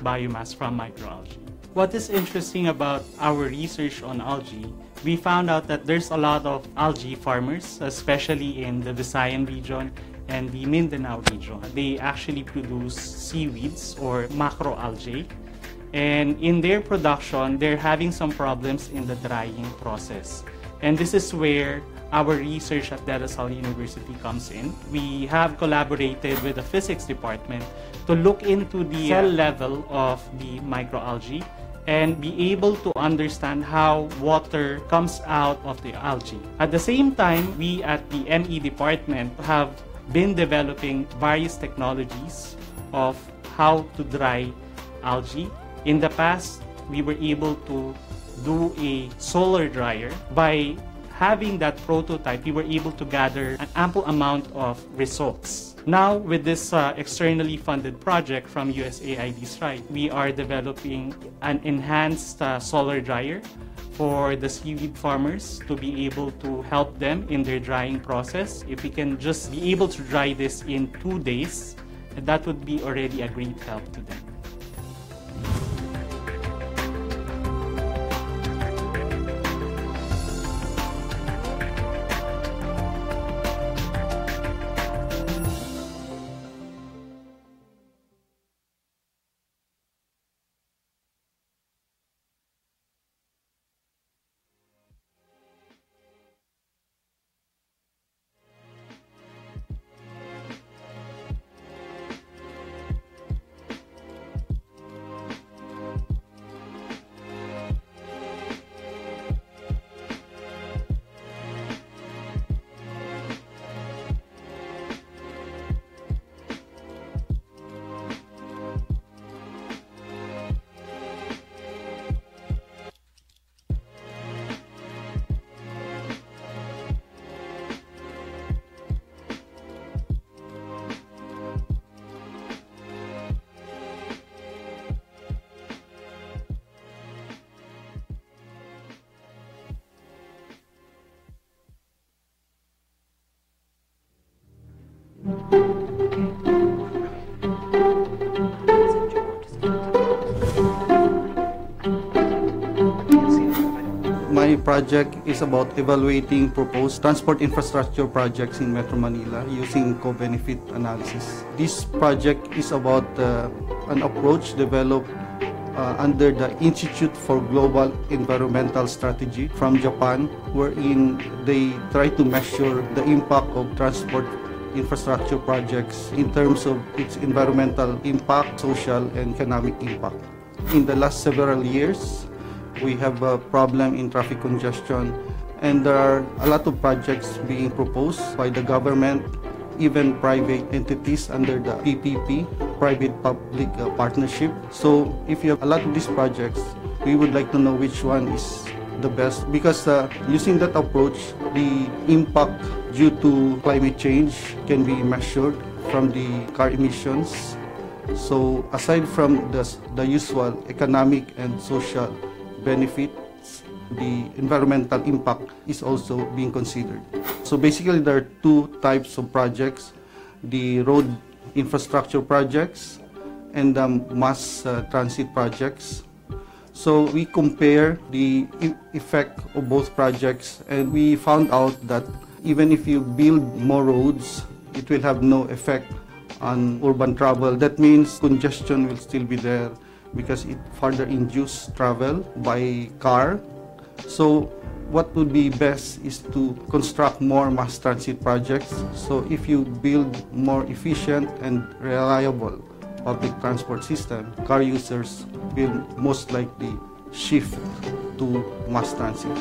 biomass from microalgae. What is interesting about our research on algae, we found out that there's a lot of algae farmers, especially in the Visayan region and the Mindanao region. They actually produce seaweeds or macroalgae. And in their production, they're having some problems in the drying process. And this is where our research at La Salle University comes in. We have collaborated with the physics department to look into the cell level of the microalgae and be able to understand how water comes out of the algae. At the same time, we at the ME department have been developing various technologies of how to dry algae. In the past, we were able to do a solar dryer. By having that prototype, we were able to gather an ample amount of results. Now, with this externally funded project from USAID Strike, we are developing an enhanced solar dryer for the seaweed farmers to be able to help them in their drying process. If we can just be able to dry this in 2 days, that would be already a great help to them. My project is about evaluating proposed transport infrastructure projects in Metro Manila using co-benefit analysis. This project is about an approach developed under the Institute for Global Environmental Strategy from Japan, wherein they try to measure the impact of transport infrastructure projects in terms of its environmental impact, social and economic impact. In the last several years, we have a problem in traffic congestion, and there are a lot of projects being proposed by the government, even private entities under the PPP, private-public partnership. So if you have a lot of these projects, we would like to know which one is the best, because using that approach, the impact due to climate change can be measured from the car emissions. So aside from the usual economic and social benefits, the environmental impact is also being considered. So basically there are two types of projects: the road infrastructure projects and the mass transit projects. So we compare the effect of both projects, and we found out that even if you build more roads, it will have no effect on urban travel. That means congestion will still be there because it further induces travel by car. So what would be best is to construct more mass transit projects. So if you build more efficient and reliable public transport system, car users will most likely shift to mass transit.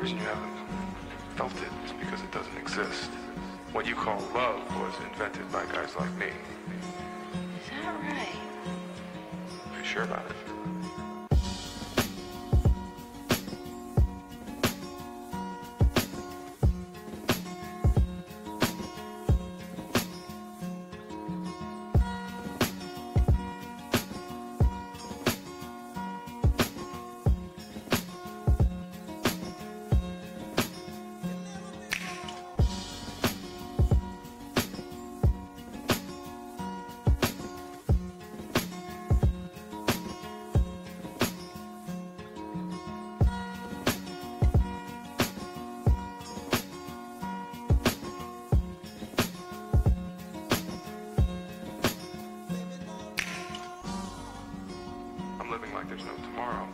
reason you haven't felt it is because it doesn't exist. What you call love was invented by guys like me. Is that right? Are you sure about it? I'm living like there's no tomorrow.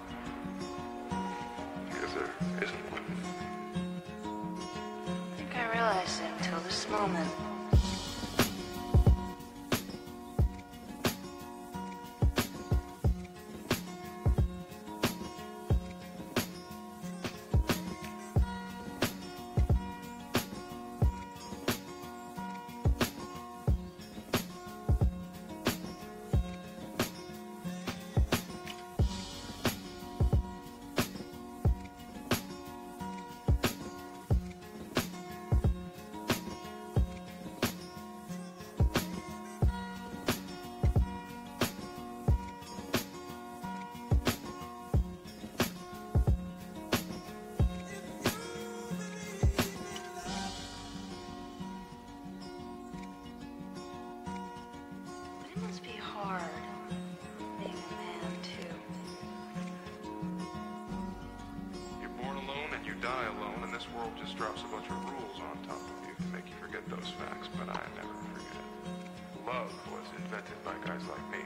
Because there isn't one. I think I realized it until this moment. It must be hard being a man, too. You're born alone and you die alone, and this world just drops a bunch of rules on top of you to make you forget those facts, but I never forget. Love was invented by guys like me.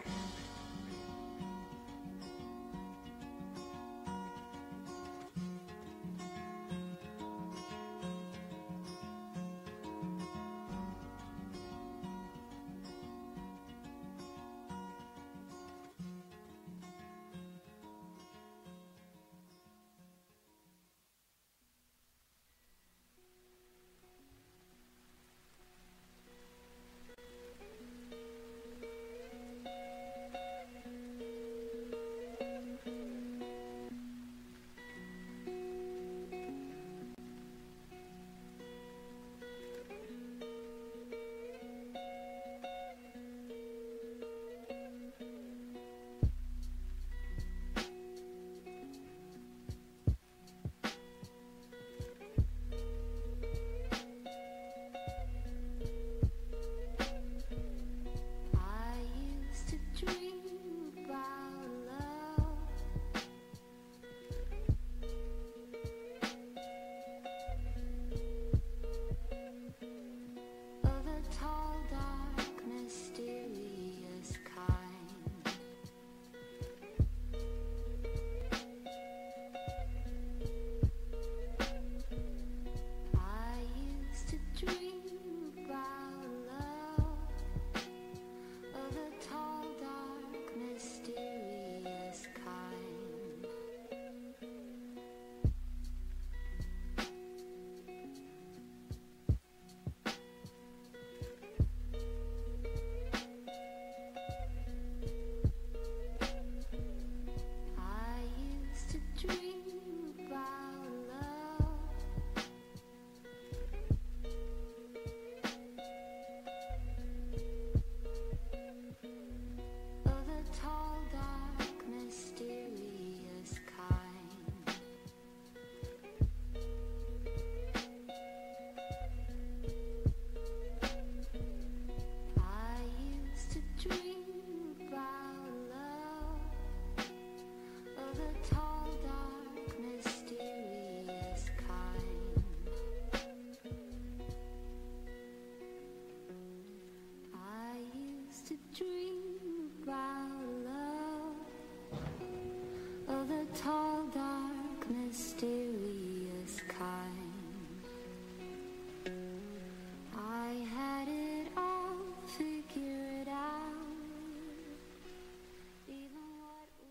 Tall, dark, mysterious kind. I had it all figured out, even what we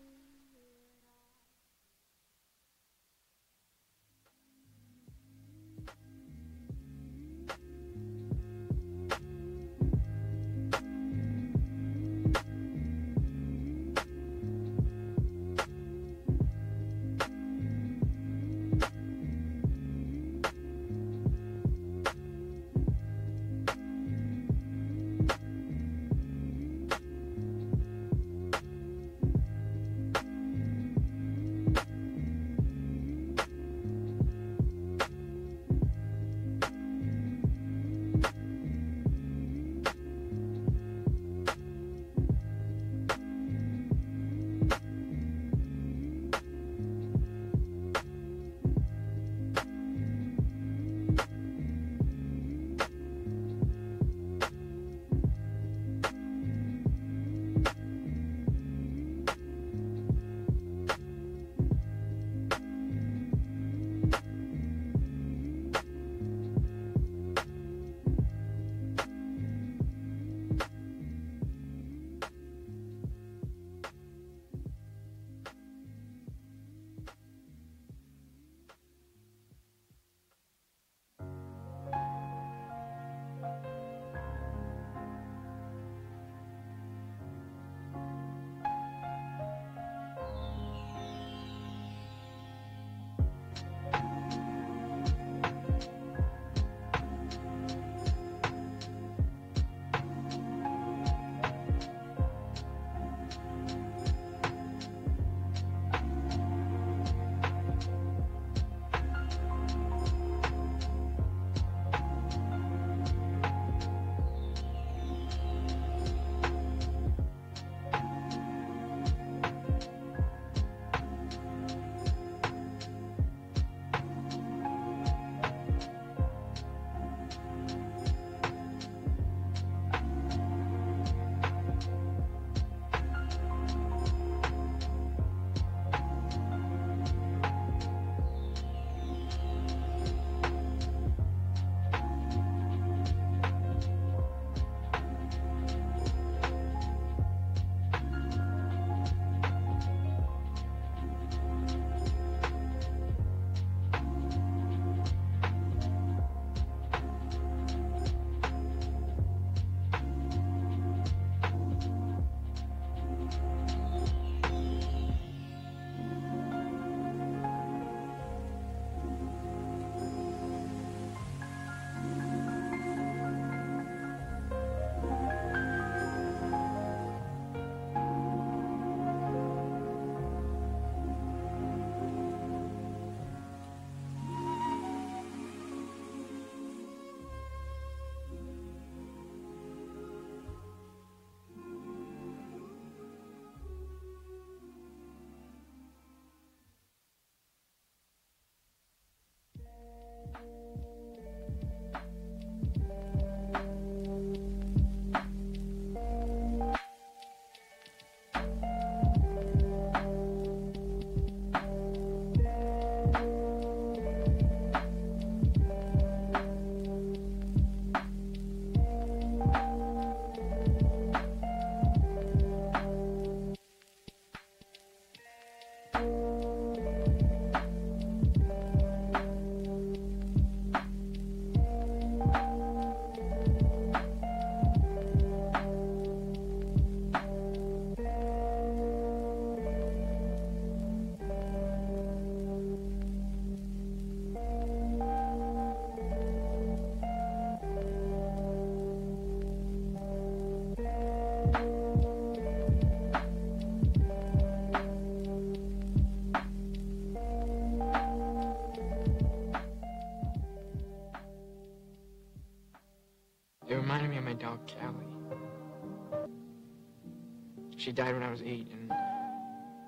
She died when I was 8, and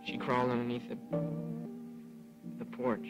she crawled underneath the porch.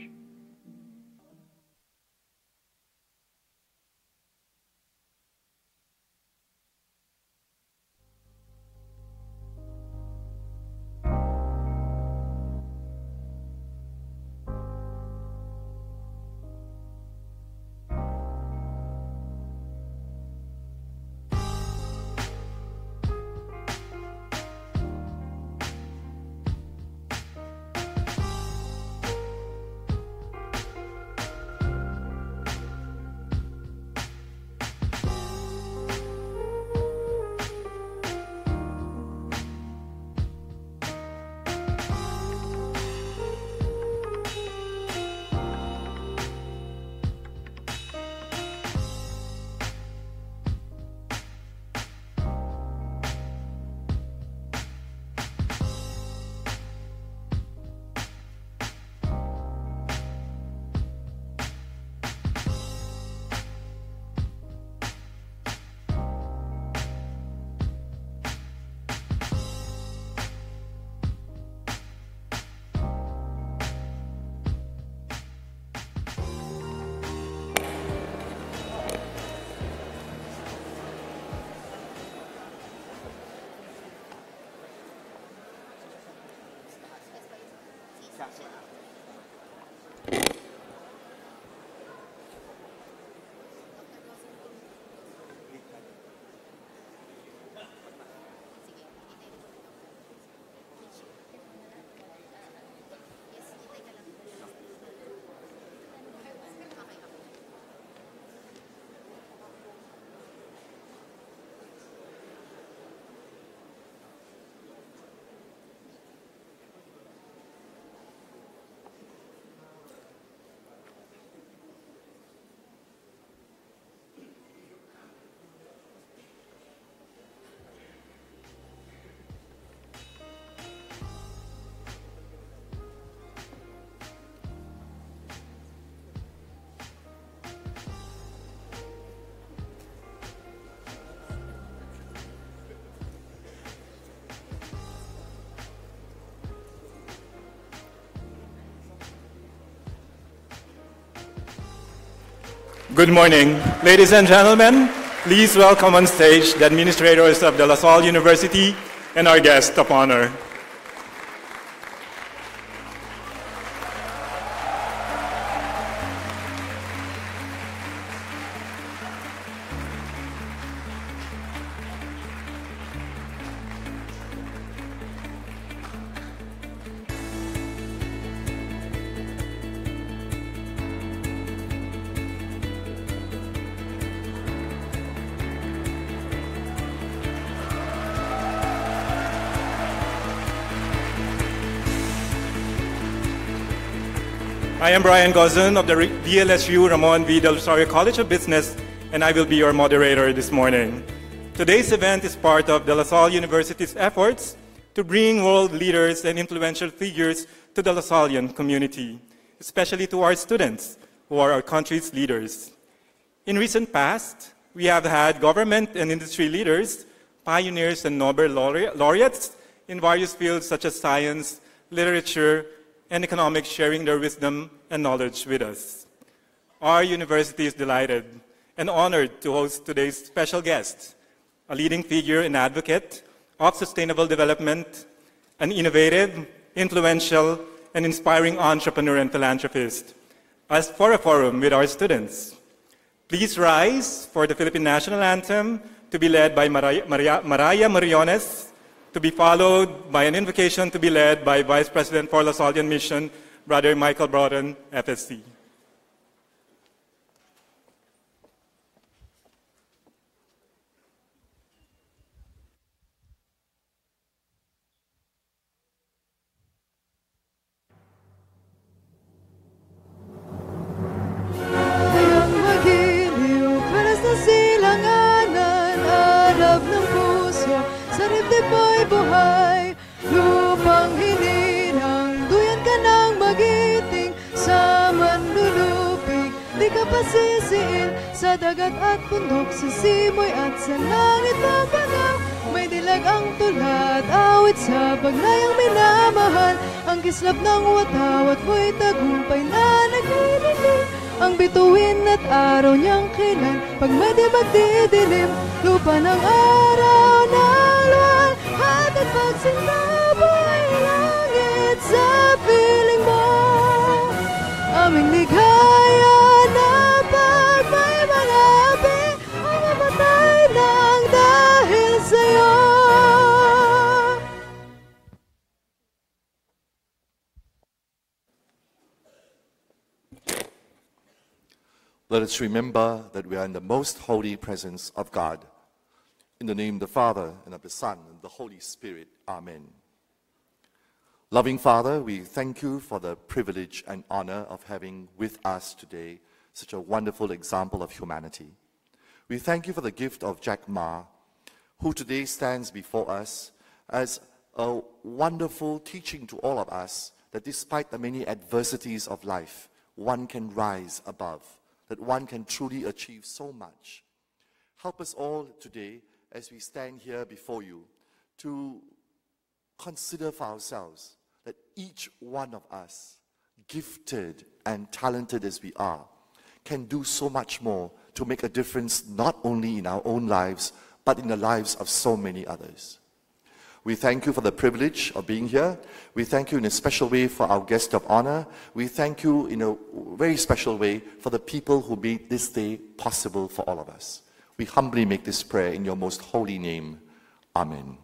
Good morning. Ladies and gentlemen, please welcome on stage the administrators of the Lasallian University and our guest of honor. I am Brian Gozon of the DLSU Ramon V. Del Rosario College of Business, and I will be your moderator this morning. Today's event is part of the LaSalle University's efforts to bring world leaders and influential figures to the Lasallian community, especially to our students, who are our country's leaders. In recent past, we have had government and industry leaders, pioneers, and Nobel laureates in various fields such as science, literature, and economics sharing their wisdom and knowledge with us. Our university is delighted and honored to host today's special guest, a leading figure and advocate of sustainable development, an innovative, influential, and inspiring entrepreneur and philanthropist, as for a forum with our students. Please rise for the Philippine National Anthem to be led by Mariah Moriones, to be followed by an invocation to be led by Vice President for Lasallian Mission, Brother Michael Broughton, FSC. Buhay, lupang hininang, duyan ka ng magiting, sa manlulupig, di ka pasisiin, sa dagat at bundok, sa simoy at sa langit babanaw, may dilag ang tulad, awit langit sa pagnayang minamahal. Ang kislap ng watawat mo'y tagumpay na naglililim. Ang bituin at araw niyang kilan, pag may di magdidilim, lupa ng araw na luwalhati at pagsintabay langit sa piling mo. Aming ligaya na pag may malabi, ang mamatay lang dahil sa'yo. Let us remember that we are in the most holy presence of God. In the name of the Father, and of the Son, and the Holy Spirit. Amen. Loving Father, we thank you for the privilege and honor of having with us today such a wonderful example of humanity. We thank you for the gift of Jack Ma, who today stands before us as a wonderful teaching to all of us that despite the many adversities of life, one can rise above, that one can truly achieve so much. Help us all today as we stand here before you to consider for ourselves that each one of us, gifted and talented as we are, can do so much more to make a difference not only in our own lives, but in the lives of so many others. We thank you for the privilege of being here. We thank you in a special way for our guest of honor. We thank you in a very special way for the people who made this day possible for all of us. We humbly make this prayer in your most holy name. Amen.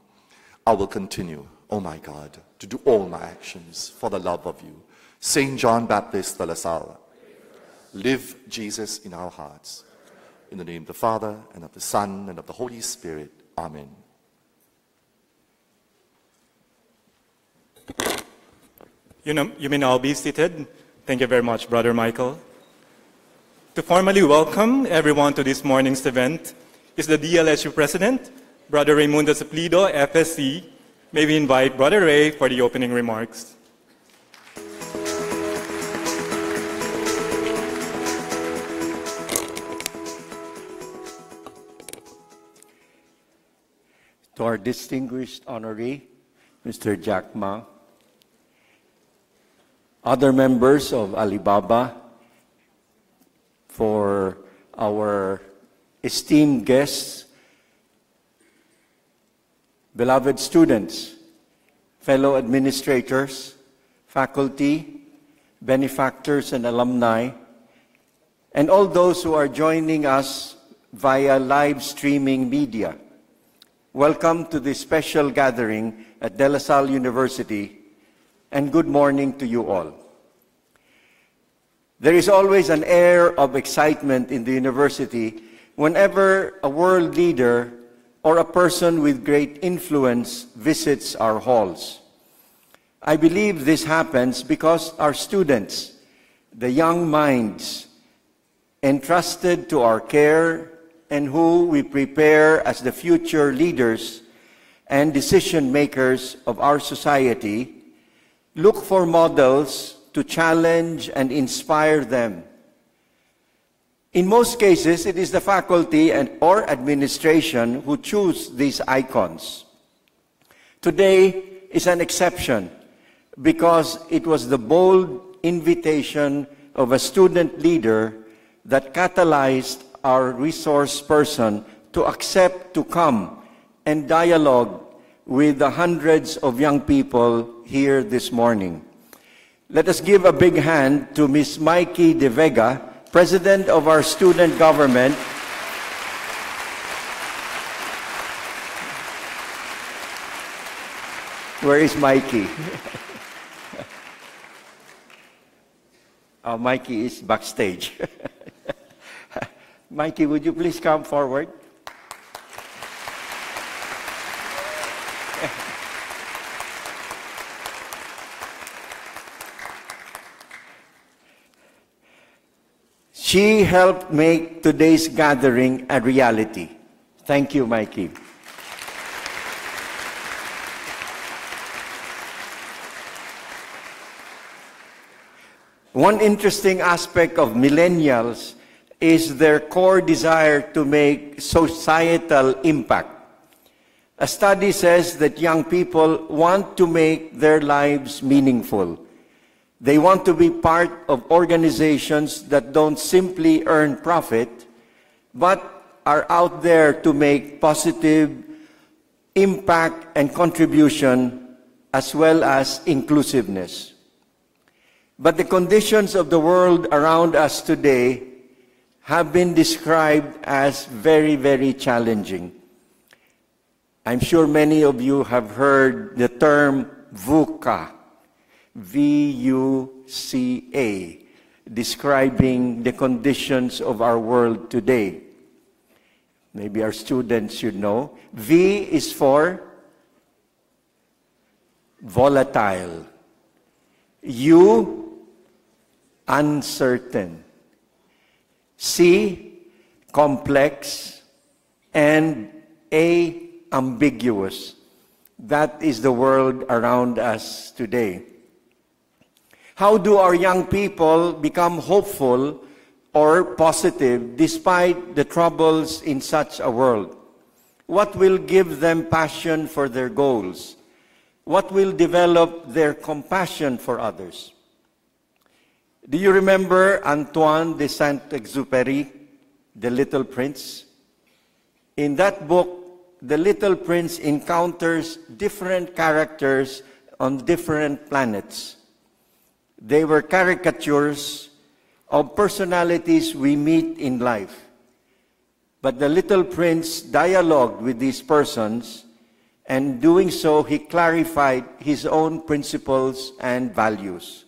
I will continue, oh my God, to do all my actions for the love of you. Saint John Baptist de La Salle, live Jesus in our hearts. In the name of the Father, and of the Son, and of the Holy Spirit. Amen. You may now be seated. Thank you very much, Brother Michael. To formally welcome everyone to this morning's event is the DLSU President, Brother Raimundo Suplido, FSC. May we invite Brother Ray for the opening remarks. To our distinguished honoree, Mr. Jack Ma, other members of Alibaba, for our esteemed guests, beloved students, fellow administrators, faculty, benefactors and alumni, and all those who are joining us via live streaming media. Welcome to this special gathering at De La Salle University, and good morning to you all. There is always an air of excitement in the university whenever a world leader or a person with great influence visits our halls. I believe this happens because our students, the young minds entrusted to our care and who we prepare as the future leaders and decision makers of our society, look for models to challenge and inspire them. In most cases, it is the faculty or administration who choose these icons. Today is an exception because it was the bold invitation of a student leader that catalyzed our resource person to accept to come and dialogue with the hundreds of young people here this morning. Let us give a big hand to Ms. Mikey De Vega, President of our student government. Where is Mikey? Oh, Mikey is backstage. Mikey, would you please come forward? She helped make today's gathering a reality. Thank you, Mikey. One interesting aspect of millennials is their core desire to make societal impact. A study says that young people want to make their lives meaningful. They want to be part of organizations that don't simply earn profit, but are out there to make positive impact and contribution, as well as inclusiveness. But the conditions of the world around us today have been described as very, very challenging. I'm sure many of you have heard the term VUCA, V-U-C-A, describing the conditions of our world today. Maybe our students should know. V is for volatile. U, uncertain. C, complex. And A, ambiguous. That is the world around us today. How do our young people become hopeful or positive despite the troubles in such a world? What will give them passion for their goals? What will develop their compassion for others? Do you remember Antoine de Saint-Exupéry, The Little Prince? In that book, the Little Prince encounters different characters on different planets. They were caricatures of personalities we meet in life. But the Little Prince dialogued with these persons, and doing so, he clarified his own principles and values.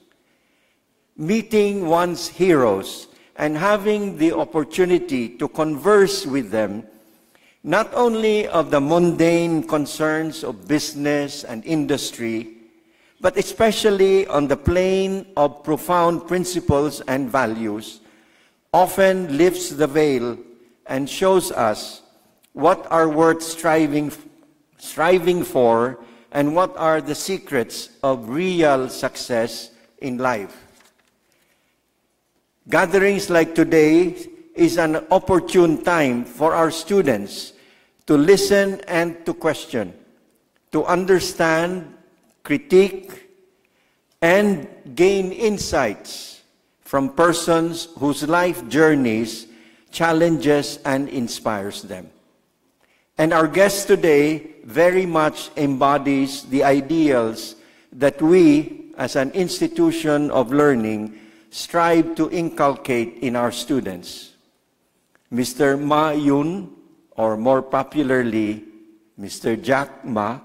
Meeting one's heroes and having the opportunity to converse with them, not only of the mundane concerns of business and industry, but especially on the plane of profound principles and values, often lifts the veil and shows us what are worth striving for and what are the secrets of real success in life. Gatherings like today is an opportune time for our students to listen and to question, to understand, critique, and gain insights from persons whose life journeys challenges and inspires them. And our guest today very much embodies the ideals that we, as an institution of learning, strive to inculcate in our students. Mr. Ma Yun, or more popularly, Mr. Jack Ma,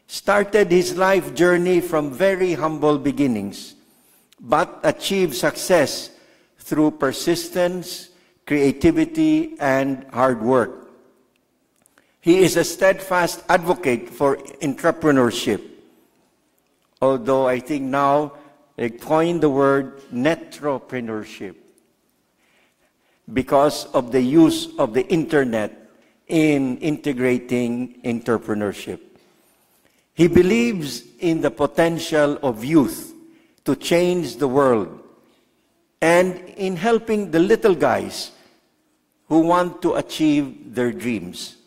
started his life journey from very humble beginnings, but achieved success through persistence, creativity, and hard work. He is a steadfast advocate for entrepreneurship, although I think now they coined the word netropreneurship because of the use of the internet in integrating entrepreneurship. He believes in the potential of youth to change the world and in helping the little guys who want to achieve their dreams.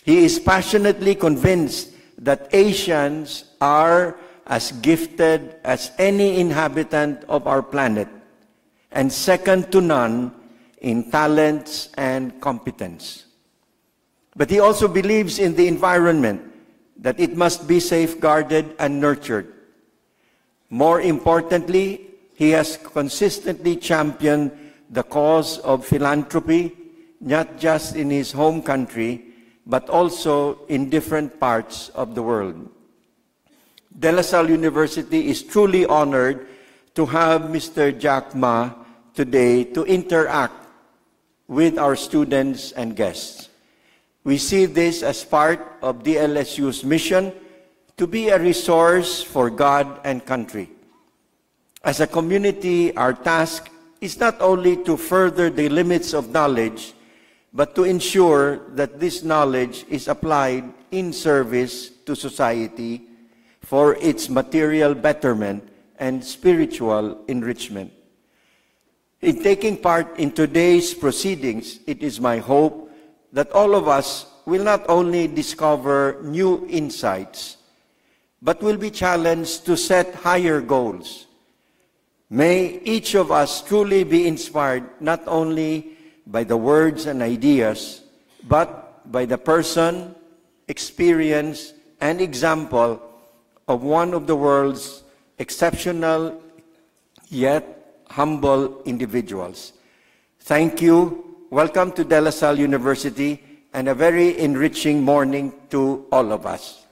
He is passionately convinced that Asians are as gifted as any inhabitant of our planet and second to none in talents and competence. But he also believes in the environment, that it must be safeguarded and nurtured. More importantly, he has consistently championed the cause of philanthropy, not just in his home country, but also in different parts of the world. De La Salle University is truly honored to have Mr. Jack Ma today to interact with our students and guests. We see this as part of DLSU's mission to be a resource for God and country. As a community, our task is not only to further the limits of knowledge, but to ensure that this knowledge is applied in service to society for its material betterment and spiritual enrichment. In taking part in today's proceedings, it is my hope that all of us will not only discover new insights, but will be challenged to set higher goals. May each of us truly be inspired not only by the words and ideas, but by the person, experience, and example of one of the world's exceptional yet humble individuals. Thank you. Welcome to De La Salle University, and a very enriching morning to all of us.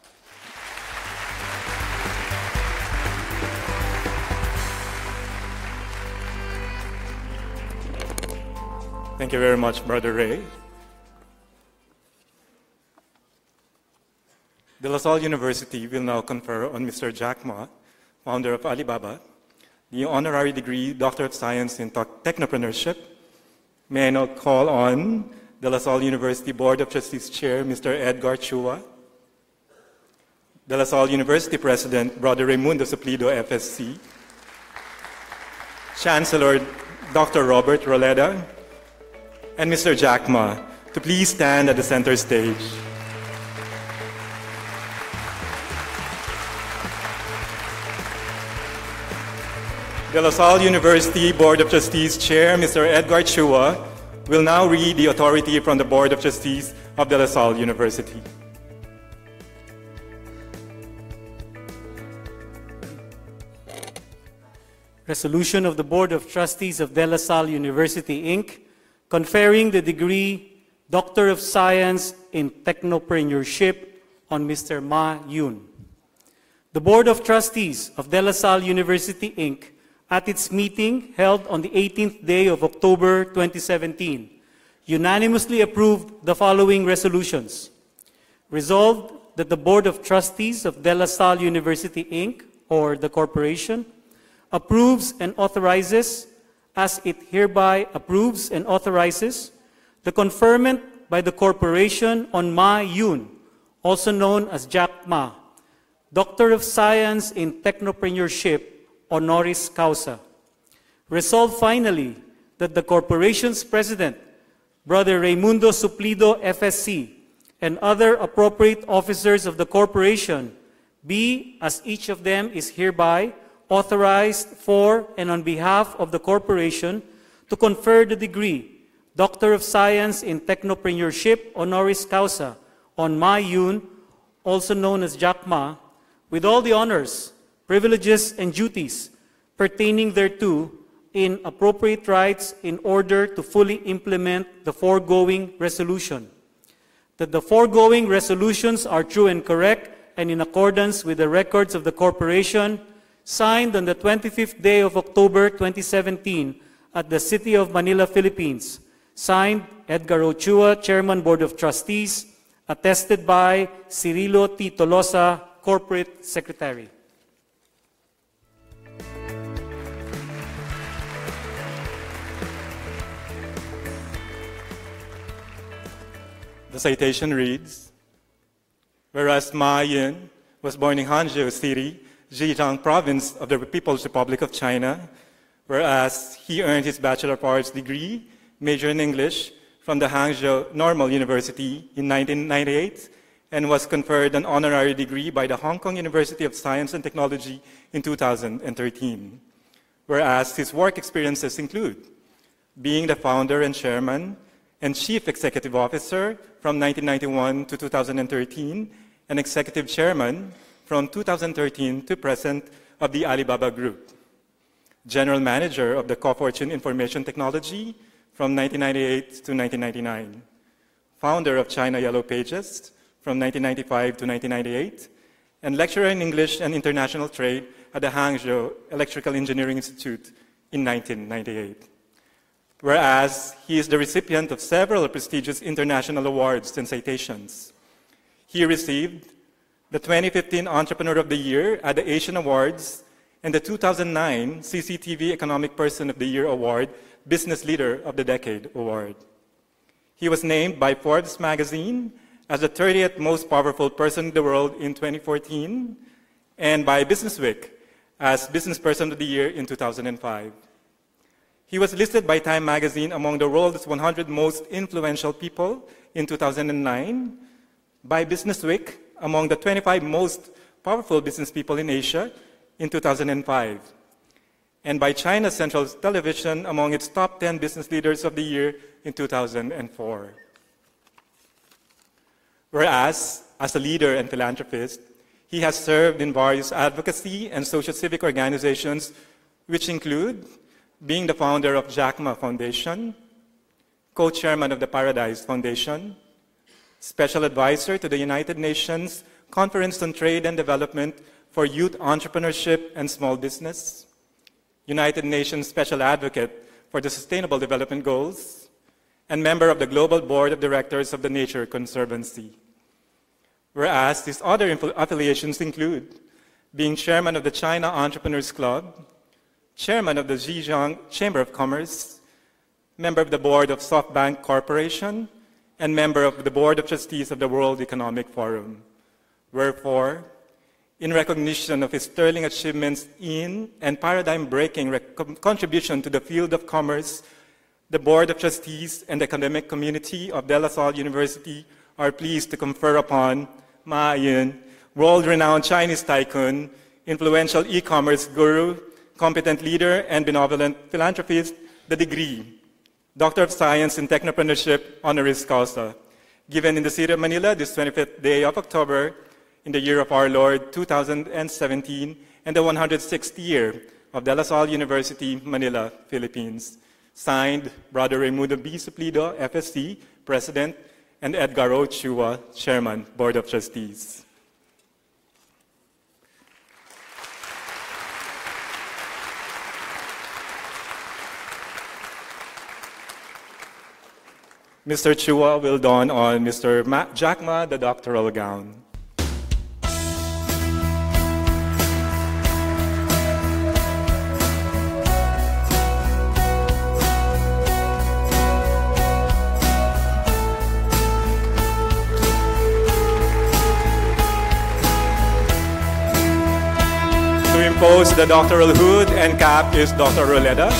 Thank you very much, Brother Ray. De La Salle University will now confer on Mr. Jack Ma, founder of Alibaba, the honorary degree Doctor of Science in Technopreneurship. May I now call on De La Salle University Board of Trustees Chair, Mr. Edgar Chua, De La Salle University President, Brother Raimundo Suplido, FSC, Chancellor Dr. Robert Roleda, and Mr. Jack Ma to please stand at the center stage. De La Salle University Board of Trustees Chair, Mr. Edgar Chua, will now read the authority from the Board of Trustees of De La Salle University. Resolution of the Board of Trustees of De La Salle University, Inc., conferring the degree Doctor of Science in Technopreneurship on Mr. Ma Yun. The Board of Trustees of De La Salle University, Inc., at its meeting held on the 18th day of October 2017, unanimously approved the following resolutions. Resolved that the Board of Trustees of De La Salle University, Inc., or the corporation, approves and authorizes, as it hereby approves and authorizes, the conferment by the corporation on Ma Yun, also known as Jack Ma, Doctor of Science in Technopreneurship, honoris causa. Resolved finally that the corporation's president, Brother Raimundo Suplido, FSC, and other appropriate officers of the corporation be, as each of them is hereby, authorized for and on behalf of the corporation to confer the degree Doctor of Science in Technopreneurship, honoris causa, on Ma Yun, also known as Jack Ma, with all the honors, privileges, and duties pertaining thereto in appropriate rights in order to fully implement the foregoing resolution. That the foregoing resolutions are true and correct and in accordance with the records of the corporation, signed on the 25th day of October 2017 at the City of Manila, Philippines. Signed, Edgar Ochua, Chairman Board of Trustees, attested by Cirilo T. Tolosa, Corporate Secretary. The citation reads, whereas Ma Yun was born in Hangzhou City, Zhejiang Province of the People's Republic of China, whereas he earned his Bachelor of Arts degree, major in English, from the Hangzhou Normal University in 1998, and was conferred an honorary degree by the Hong Kong University of Science and Technology in 2013. Whereas his work experiences include being the founder and chairman and chief executive officer from 1991 to 2013, and executive chairman from 2013 to present of the Alibaba Group. General manager of the Co-Fortune Information Technology from 1998 to 1999. Founder of China Yellow Pages from 1995 to 1998, and lecturer in English and International Trade at the Hangzhou Electrical Engineering Institute in 1998. Whereas he is the recipient of several prestigious international awards and citations. He received the 2015 Entrepreneur of the Year at the Asian Awards and the 2009 CCTV Economic Person of the Year Award, Business Leader of the Decade Award. He was named by Forbes magazine as the 30th most powerful person in the world in 2014 and by Businessweek as Business Person of the Year in 2005. He was listed by Time magazine among the world's 100 most influential people in 2009, by Businessweek among the 25 most powerful business people in Asia in 2005, and by China Central Television among its top 10 business leaders of the year in 2004. Whereas, as a leader and philanthropist, he has served in various advocacy and social civic organizations, which include being the founder of Jack Ma Foundation, co-chairman of the Paradise Foundation, special advisor to the United Nations Conference on Trade and Development for Youth Entrepreneurship and Small Business, United Nations Special Advocate for the Sustainable Development Goals, and member of the Global Board of Directors of the Nature Conservancy. Whereas his other affiliations include being chairman of the China Entrepreneurs Club, chairman of the Zhejiang Chamber of Commerce, member of the board of SoftBank Corporation, and member of the Board of Trustees of the World Economic Forum. Wherefore, in recognition of his sterling achievements in and paradigm-breaking contribution to the field of commerce, the Board of Trustees and the academic community of De La Salle University are pleased to confer upon Ma Yin, world-renowned Chinese tycoon, influential e-commerce guru, competent leader, and benevolent philanthropist, the degree, Doctor of Science in Technopreneurship, honoris causa, given in the city of Manila this 25th day of October in the year of our Lord 2017 and the 106th year of De La Salle University, Manila, Philippines. Signed, Brother Raimundo B. Suplido, FSC, President, and Edgar O. Chua, Chairman, Board of Trustees. Mr. Chua will don on Mr. Jack Ma the doctoral gown. To impose the doctoral hood and cap is Dr. Roleda.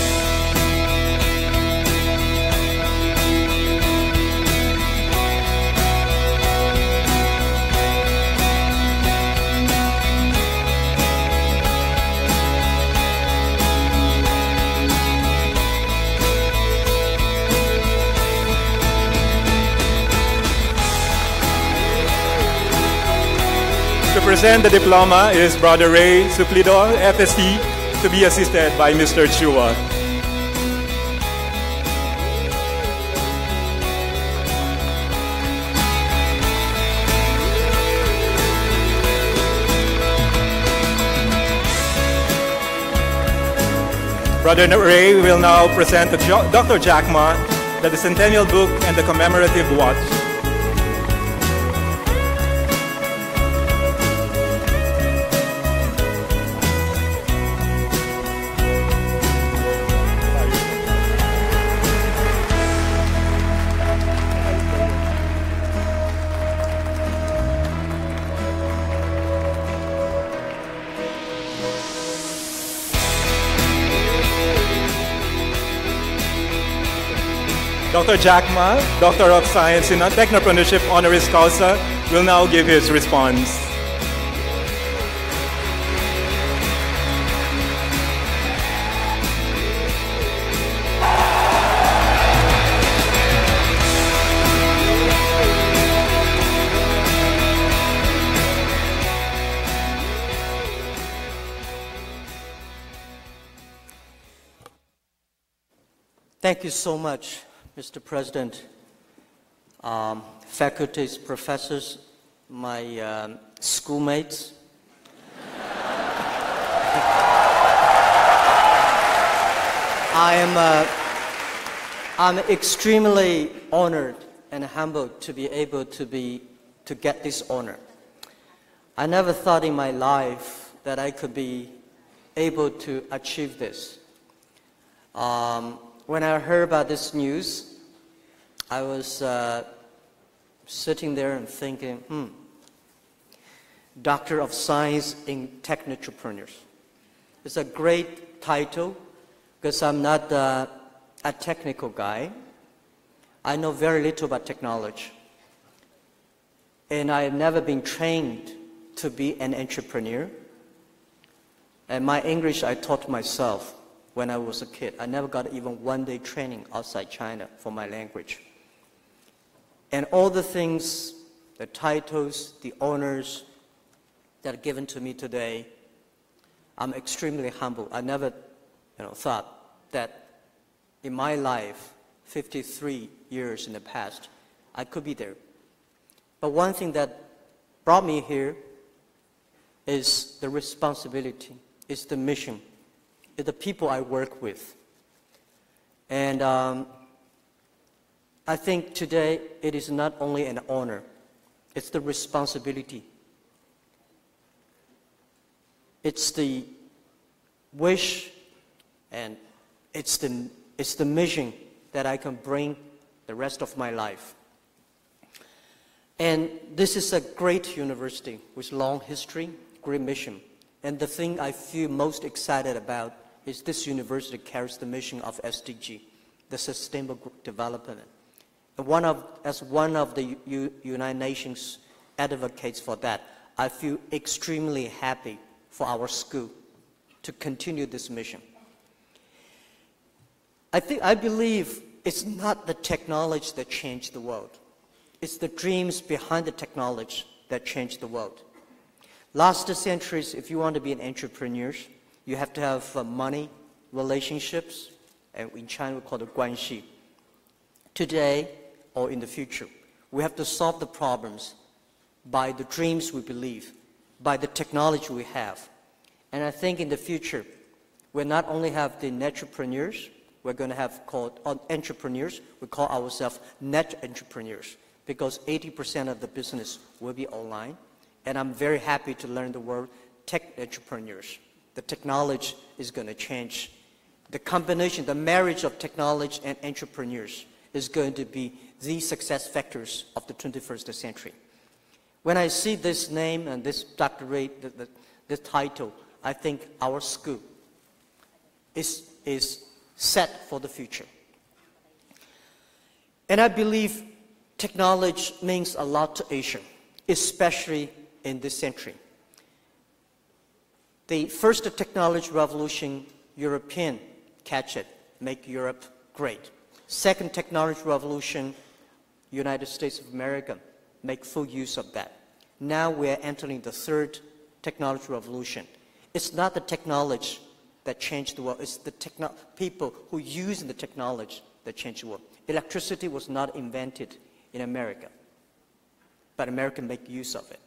To present the diploma is Brother Ray Suplido, FSC, to be assisted by Mr. Chua. Brother Ray will now present to Dr. Jack Ma the Centennial Book and the Commemorative Watch. Dr. Jack Ma, Doctor of Science in Technopreneurship honoris causa, will now give his response. Thank you so much, Mr. President, faculties, professors, my schoolmates. I'm extremely honored and humbled to be able to get this honor. I never thought in my life that I could be able to achieve this. When I heard about this news, I was sitting there and thinking, Doctor of Science in Technopreneurship. It's a great title because I'm not a technical guy. I know very little about technology. And I have never been trained to be an entrepreneur. And my English I taught myself when I was a kid. I never got even one-day training outside China for my language. And all the things, the titles, the honors that are given to me today, I'm extremely humble. I never thought that in my life, 53 years in the past, I could be there. But one thing that brought me here is the responsibility, is the mission, is the people I work with. And I think today it is not only an honor, it's the responsibility. It's the wish and it's the mission that I can bring the rest of my life. And this is a great university with long history, great mission. And the thing I feel most excited about is this university carries the mission of SDG, the Sustainable Development. And as one of the United Nations advocates for that, I feel extremely happy for our school to continue this mission. I believe it's not the technology that changed the world. It's the dreams behind the technology that changed the world. Last centuries, if you want to be an entrepreneur, you have to have money, relationships, and in China we call it 关系. Today, or in the future, we have to solve the problems by the dreams we believe, by the technology we have. And I think in the future, we'll not only have the entrepreneurs, we're going to have called entrepreneurs, we call ourselves net entrepreneurs, because 80% of the business will be online. And I'm very happy to learn the word tech entrepreneurs. The technology is going to change. The combination, the marriage of technology and entrepreneurs is going to be the success factors of the 21st century. When I see this name and this doctorate, this title, I think our school is set for the future. And I believe technology means a lot to Asia, especially in this century. The first technology revolution, European catch it, make Europe great. Second technology revolution, United States of America, make full use of that. Now we're entering the third technology revolution. It's not the technology that changed the world, it's the people who use the technology that changed the world. Electricity was not invented in America, but Americans make use of it.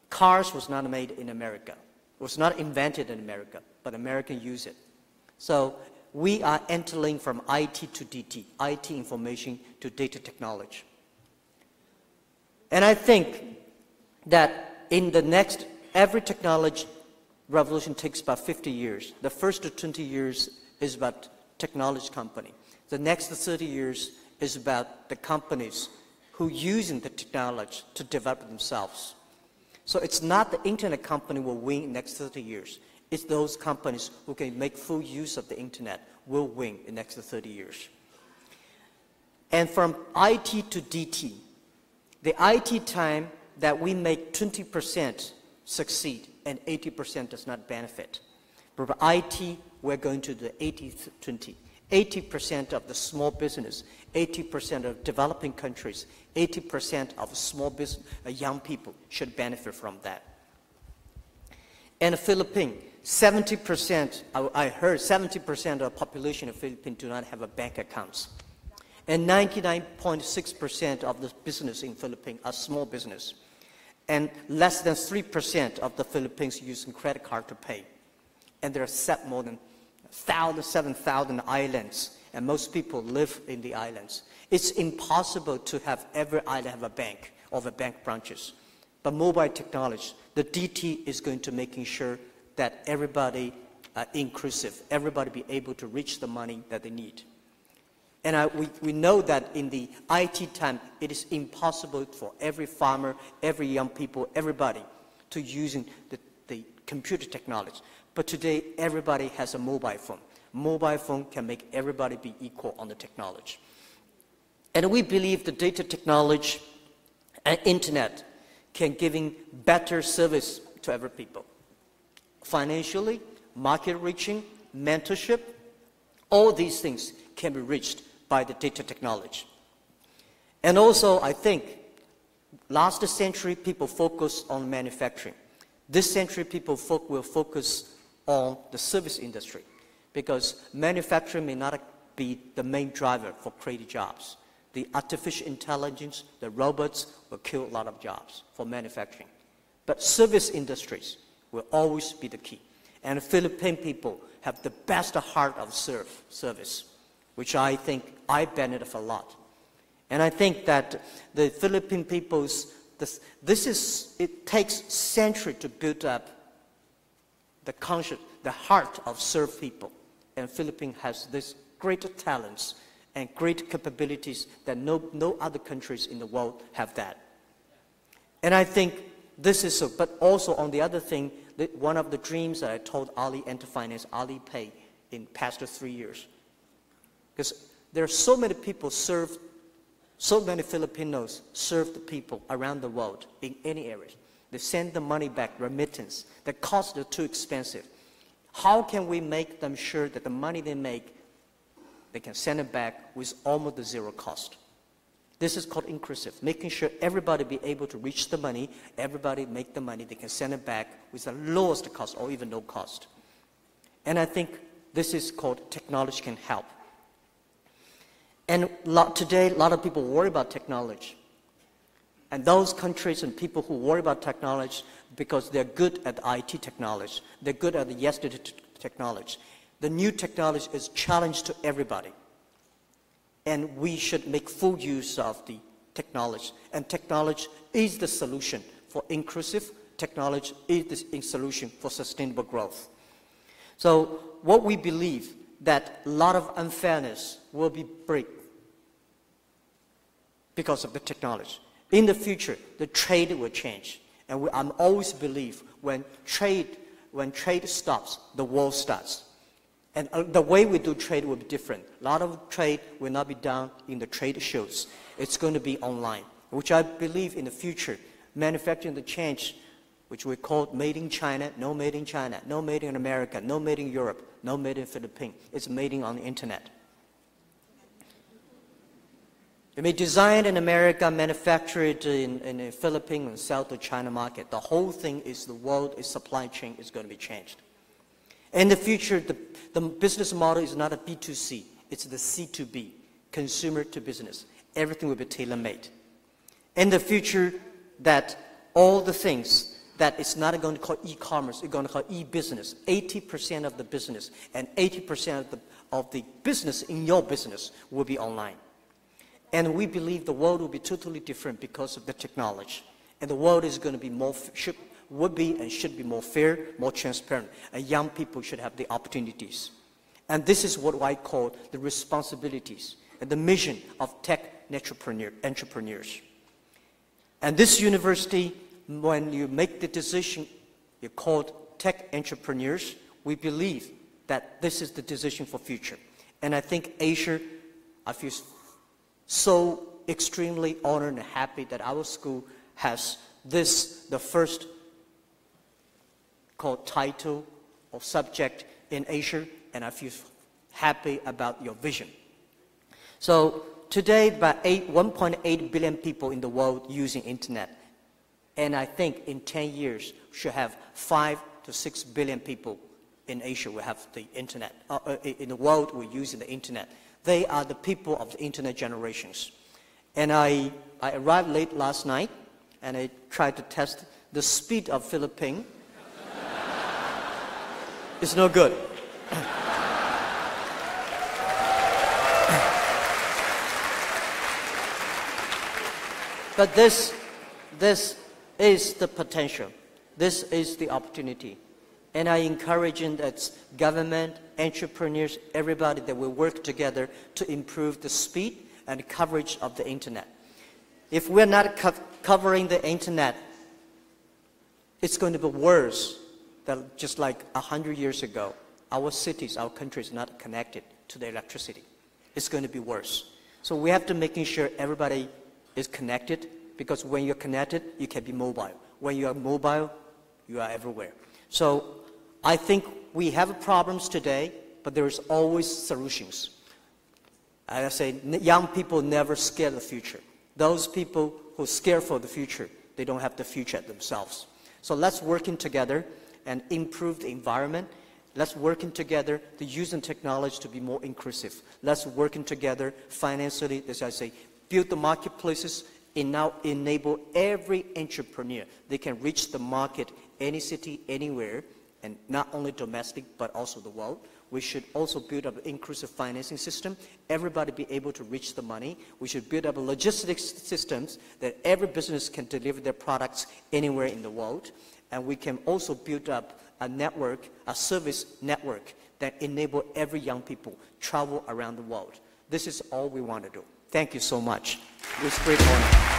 Cars was not made in America, was not invented in America, but Americans use it. So we are entering from IT to DT, IT information to data technology. And I think that in the next, every technology revolution takes about 50 years. The first 20 years is about technology company. The next 30 years is about the companies who are using the technology to develop themselves. So it's not the internet company will win in the next 30 years. It's those companies who can make full use of the internet will win in the next 30 years. And from IT to DT, the IT time that we make 20% succeed and 80% does not benefit. But for IT, we're going to the 80-20. 80% of the small business, 80% of developing countries, 80% of small business, young people should benefit from that. And the Philippines, 70%, I heard 70% of the population of the Philippines do not have a bank accounts. And 99.6% of the business in the Philippines are small business. And less than 3% of the Philippines using credit card to pay. And there are more than 7,000 islands, and most people live in the islands. It's impossible to have every island have a bank or the bank branches. But mobile technology, the DT is going to making sure that everybody inclusive, everybody be able to reach the money that they need. And we know that in the IT time, it is impossible for every farmer, every young people, everybody to using the computer technology. But today, everybody has a mobile phone. Mobile phone can make everybody be equal on the technology. And we believe the data technology and internet can giving better service to every people. Financially, market reaching, mentorship, all these things can be reached by the data technology. And also, I think, last century people focused on manufacturing. This century people will focus on the service industry, because manufacturing may not be the main driver for creating jobs. The artificial intelligence, the robots will kill a lot of jobs for manufacturing. But service industries will always be the key. And Philippine people have the best heart of service, which I think I benefit a lot. And I think that the Philippine people's, it takes centuries to build up the conscience, the heart of serve people. And Philippines has this great talents and great capabilities that no other countries in the world have that. And I think this is so, but also on the other thing, one of the dreams that I told Ali Enter Finance, Ali Pay, in past 3 years. Because there are so many people so many Filipinos serve the people around the world in any areas. They send the money back, remittance. The costs are too expensive. How can we make them sure that the money they make, they can send it back with almost zero cost? This is called inclusive, making sure everybody be able to reach the money, everybody make the money, they can send it back with the lowest cost or even no cost. And I think this is called technology can help. And today, a lot of people worry about technology. And those countries and people who worry about technology because they're good at IT technology, they're good at the yesterday technology. The new technology is a challenge to everybody. And we should make full use of the technology. And technology is the solution for inclusive. Technology is the solution for sustainable growth. So what we believe that a lot of unfairness will be break because of the technology. In the future, the trade will change. And I'm always believe when trade stops, the world starts. And the way we do trade will be different. A lot of trade will not be done in the trade shows. It's going to be online, which I believe in the future, manufacturing the change, which we call made in China, no made in China, no made in America, no made in Europe, no made in Philippines. It's made on the internet. It may be designed in America, manufactured in the Philippines, and sell to China market. The whole thing is the world, its supply chain is going to be changed. In the future, the business model is not a B2C, it's the C2B, consumer to business. Everything will be tailor-made. In the future, that all the things that it's not going to call e-commerce, it's going to call e-business. 80% of the business and 80% of the business in your business will be online. And we believe the world will be totally different because of the technology. And the world is going to be would be and should be more fair, more transparent. And young people should have the opportunities. And this is what I call the responsibilities and the mission of tech entrepreneurs. And this university, when you make the decision, you're called tech entrepreneurs, we believe that this is the decision for future. And I think Asia, I feel so extremely honored and happy that our school has this, the first called title or subject in Asia, and I feel happy about your vision. So today, about 1.8 billion people in the world using internet. And I think in 10 years, we should have 5 to 6 billion people in Asia will have the internet. In the world, we're using the internet. They are the people of the internet generations. And I arrived late last night, and I tried to test the speed of Philippines. It's no good. But this is the potential. This is the opportunity. And I encourage that government, entrepreneurs, everybody that will work together to improve the speed and coverage of the internet. If we're not covering the internet, it's going to be worse than just like 100 years ago. our cities, our country is not connected to the electricity. It's going to be worse. So we have to making sure everybody is connected, because when you're connected, you can be mobile. When you are mobile, you are everywhere. So I think we have problems today, but there is always solutions. As I say, young people never scare the future. Those people who scare for the future, they don't have the future themselves. So let's work in together and improve the environment. Let's work in together to use the technology to be more inclusive. Let's work in together financially, as I say, build the marketplaces and now enable every entrepreneur. They can reach the market, any city, anywhere, and not only domestic, but also the world. We should also build up an inclusive financing system. Everybody be able to reach the money. We should build up a logistics systems that every business can deliver their products anywhere in the world. And we can also build up a network, a service network that enable every young people travel around the world. This is all we want to do. Thank you so much. It's a great honor.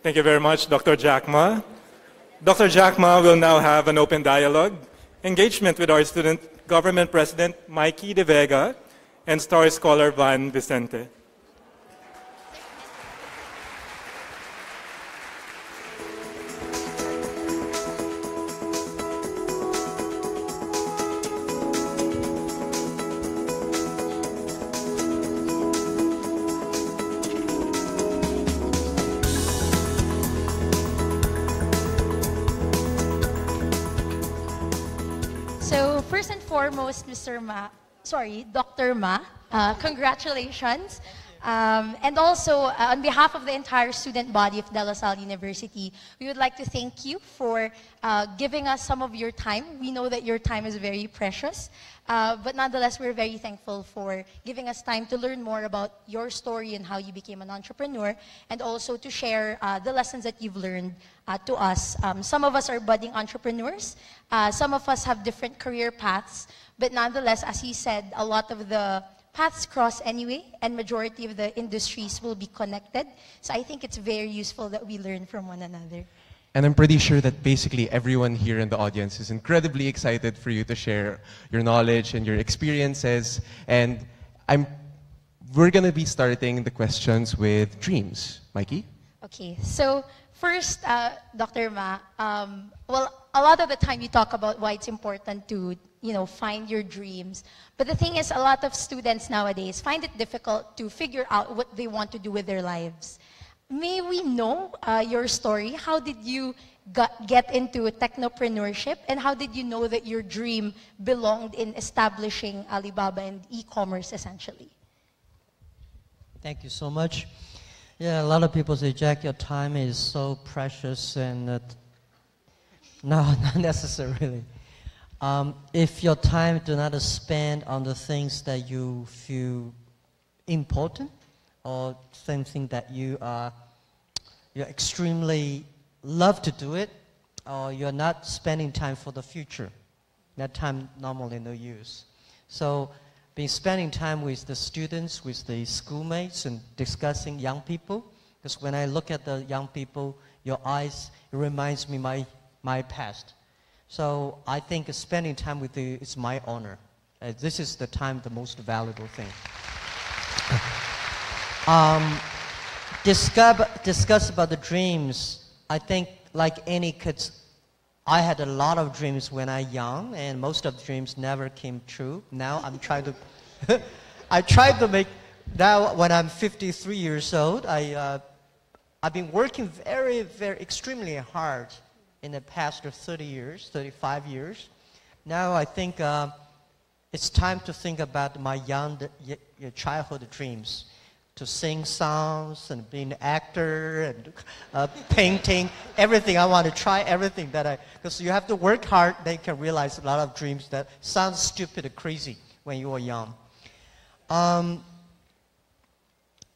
Thank you very much, Dr. Jack Ma. Dr. Jack Ma will now have an open dialogue, engagement with our student government president, Mikey De Vega, and star scholar Van Vicente. So first and foremost, Dr. Ma, congratulations And also, on behalf of the entire student body of De La Salle University, we would like to thank you for giving us some of your time. We know that your time is very precious, but nonetheless, we're very thankful for giving us time to learn more about your story and how you became an entrepreneur, and also to share the lessons that you've learned to us. Some of us are budding entrepreneurs. Some of us have different career paths, but nonetheless, as he said, a lot of the paths cross anyway, and majority of the industries will be connected. So I think it's very useful that we learn from one another. And I'm pretty sure that basically everyone here in the audience is incredibly excited for you to share your knowledge and your experiences. And we're going to be starting the questions with dreams. Mikey? Okay, so first, Dr. Ma, well, a lot of the time you talk about why it's important to find your dreams. But the thing is, a lot of students nowadays find it difficult to figure out what they want to do with their lives. May we know your story? How did you get into technopreneurship? And how did you know that your dream belonged in establishing Alibaba and e-commerce, essentially? Thank you so much. Yeah, a lot of people say, Jack, your time is so precious, and no, not necessarily. If your time do not spend on the things that you feel important, or something that you extremely love to do it, or you're not spending time for the future, that time normally no use. So spending time with the students, with the schoolmates, and discussing young people, because when I look at the young people, your eyes, it reminds me my past. So I think spending time with you is my honor. This is the time, the most valuable thing. Discuss about the dreams. I think like any kids, I had a lot of dreams when I was young, and most of the dreams never came true. Now I'm trying to, I tried to make, now when I'm 53 years old, I've been working very, extremely hard in the past 30 years, 35 years. Now I think it's time to think about my childhood dreams, to sing songs and be an actor and painting, everything. I want to try everything because you have to work hard, then you can realize a lot of dreams that sound stupid and crazy when you were young.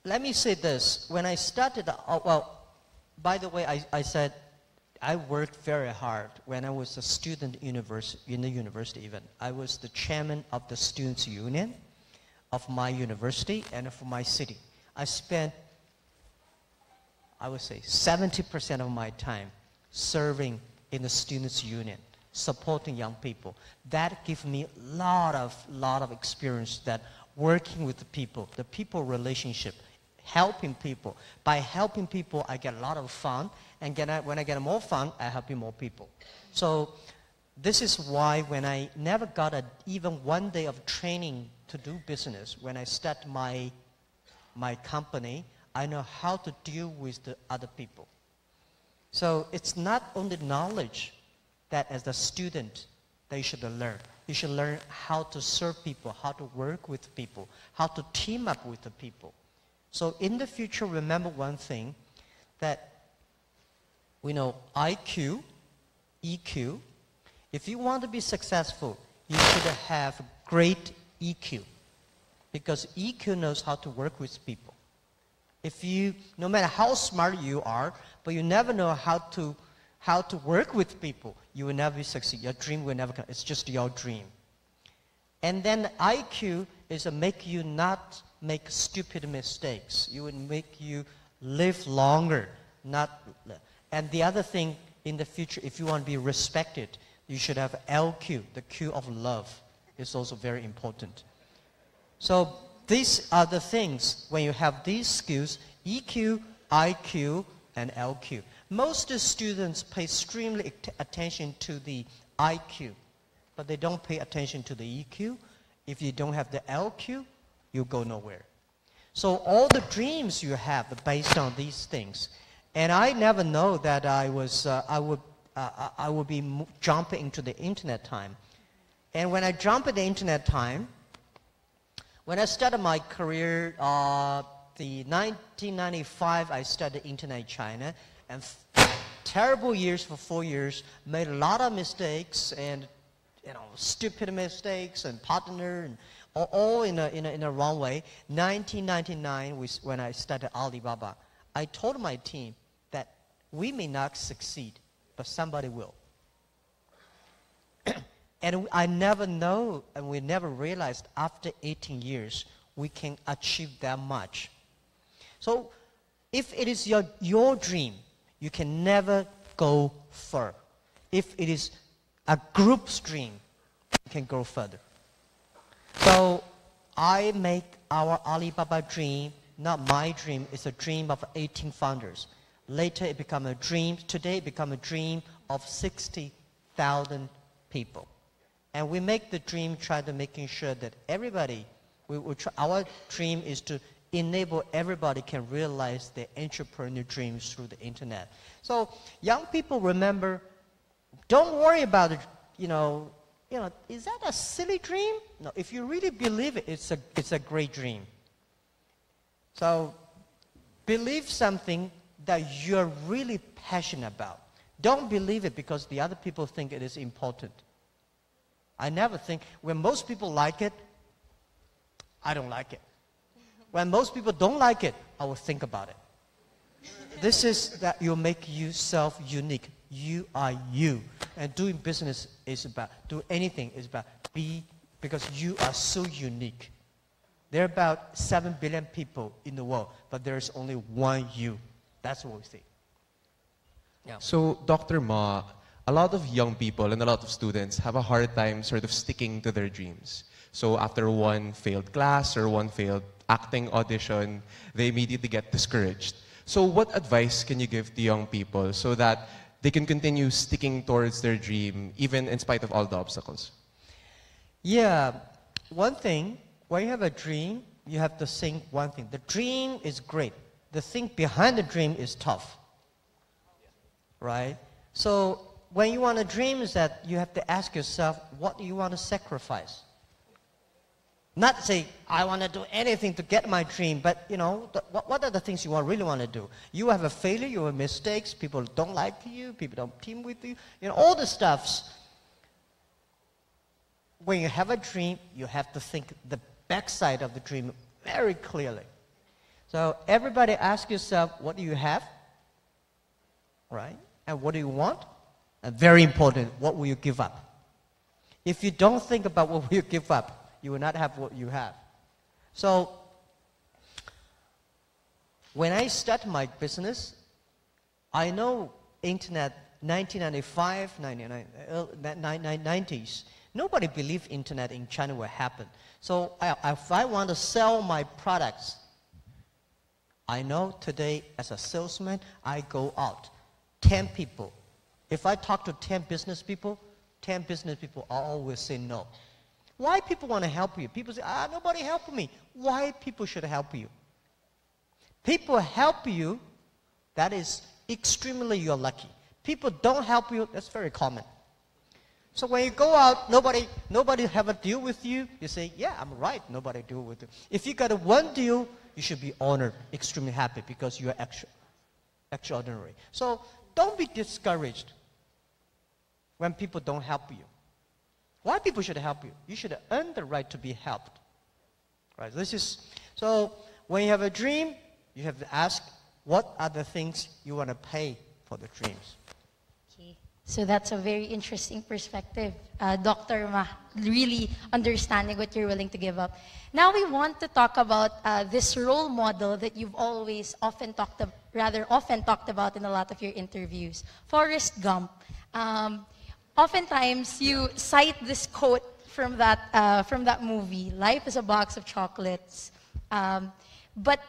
Let me say this. When I started, well, by the way, I said I worked very hard when I was a student in the university even. I was the chairman of the students' union of my university and of my city. I spent, I would say, 70% of my time serving in the students' union, supporting young people. That gave me a lot of experience that working with the people relationship, helping people. By helping people, I get a lot of fun, and when I get more fun, I help more people. So this is why when I never got even one day of training to do business, when I start my company, I know how to deal with the other people. So it's not only knowledge that as a student that you should learn. You should learn how to serve people, how to work with people, how to team up with the people. So in the future, remember one thing, that we know IQ, EQ. If you want to be successful, you should have great EQ, because EQ knows how to work with people. If you, no matter how smart you are, but you never know how to work with people, you will never succeed. Your dream will never come. It's just your dream. And then IQ is make you not make stupid mistakes. It would make you live longer. And the other thing in the future, if you want to be respected, you should have LQ, the Q of love. It's also very important. So these are the things, when you have these skills, EQ, IQ, and LQ. Most students pay extremely attention to the IQ, but they don't pay attention to the EQ. If you don't have the LQ, you go nowhere. So all the dreams you have are based on these things. And I never know that I would be jumping into the internet time. And when I jump at the internet time, when I started my career the 1995, I studied internet in China, and terrible years for 4 years, made a lot of mistakes, and stupid mistakes, and partner, and all in a wrong way. 1999, when I started Alibaba, I told my team that we may not succeed, but somebody will. And I never know, and we never realized after 18 years, we can achieve that much. So if it is your dream, you can never go far. If it is a group's dream, you can go further. So I make our Alibaba dream, not my dream, it's a dream of 18 founders. Later it became a dream, today it became a dream of 60,000 people. And we make the dream, try to making sure that everybody, our dream is to enable everybody can realize their entrepreneurial dreams through the internet. So young people, remember, don't worry about it, is that a silly dream? No, if you really believe it, it's a great dream. So believe something that you're really passionate about. Don't believe it because the other people think it is important. I never think, when most people like it, I don't like it. When most people don't like it, I will think about it. This is that you make yourself unique. You are you. And doing business is about, do anything is about because you are so unique. There are about 7 billion people in the world, but there is only one you. That's what we see. Yeah. So, Dr. Ma, a lot of young people and a lot of students have a hard time sort of sticking to their dreams. So after one failed class or one failed acting audition, they immediately get discouraged. So what advice can you give to young people so that they can continue sticking towards their dream even in spite of all the obstacles? Yeah, one thing, when you have a dream, you have to think one thing. The dream is great. The thing behind the dream is tough. Right? So when you want a dream is that you have to ask yourself, what do you want to sacrifice? Not say, I want to do anything to get my dream, but what are the things you really want to do? You have a failure, you have mistakes, people don't like you, people don't team with you, all the stuffs. When you have a dream, you have to think the backside of the dream very clearly. So everybody ask yourself, what do you have? Right? And what do you want? And very important, what will you give up? If you don't think about what will you give up, you will not have what you have. So when I started my business, I know internet 1995, 90s, nobody believed internet in China will happen. So if I want to sell my products, I know today as a salesman, I go out, 10 people. If I talk to 10 business people always say no. Why people want to help you? People say, nobody helped me. Why people should help you? People help you, that is extremely you're lucky. People don't help you, that's very common. So when you go out, nobody have a deal with you, you say, yeah, I'm right, nobody deal with you. If you got one deal, you should be honored, extremely happy because you are extraordinary. So don't be discouraged when people don't help you. Why people should help you? You should earn the right to be helped. Right? So when you have a dream, you have to ask, what are the things you want to pay for the dreams? Okay. So that's a very interesting perspective, Dr. Ma, really understanding what you're willing to give up. Now we want to talk about this role model that you've often talked about in a lot of your interviews, Forrest Gump. Oftentimes, you cite this quote from that movie, "Life is a box of chocolates." But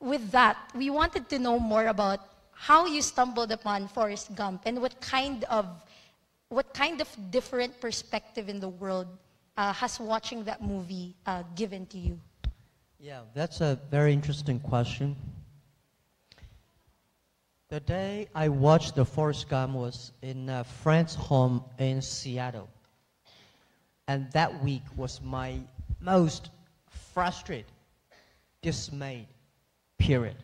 with that, we wanted to know more about how you stumbled upon Forrest Gump and what kind of different perspective in the world has watching that movie given to you. Yeah, that's a very interesting question. The day I watched the Forrest Gump was in a friend's home in Seattle. And that week was my most frustrated, dismayed, period.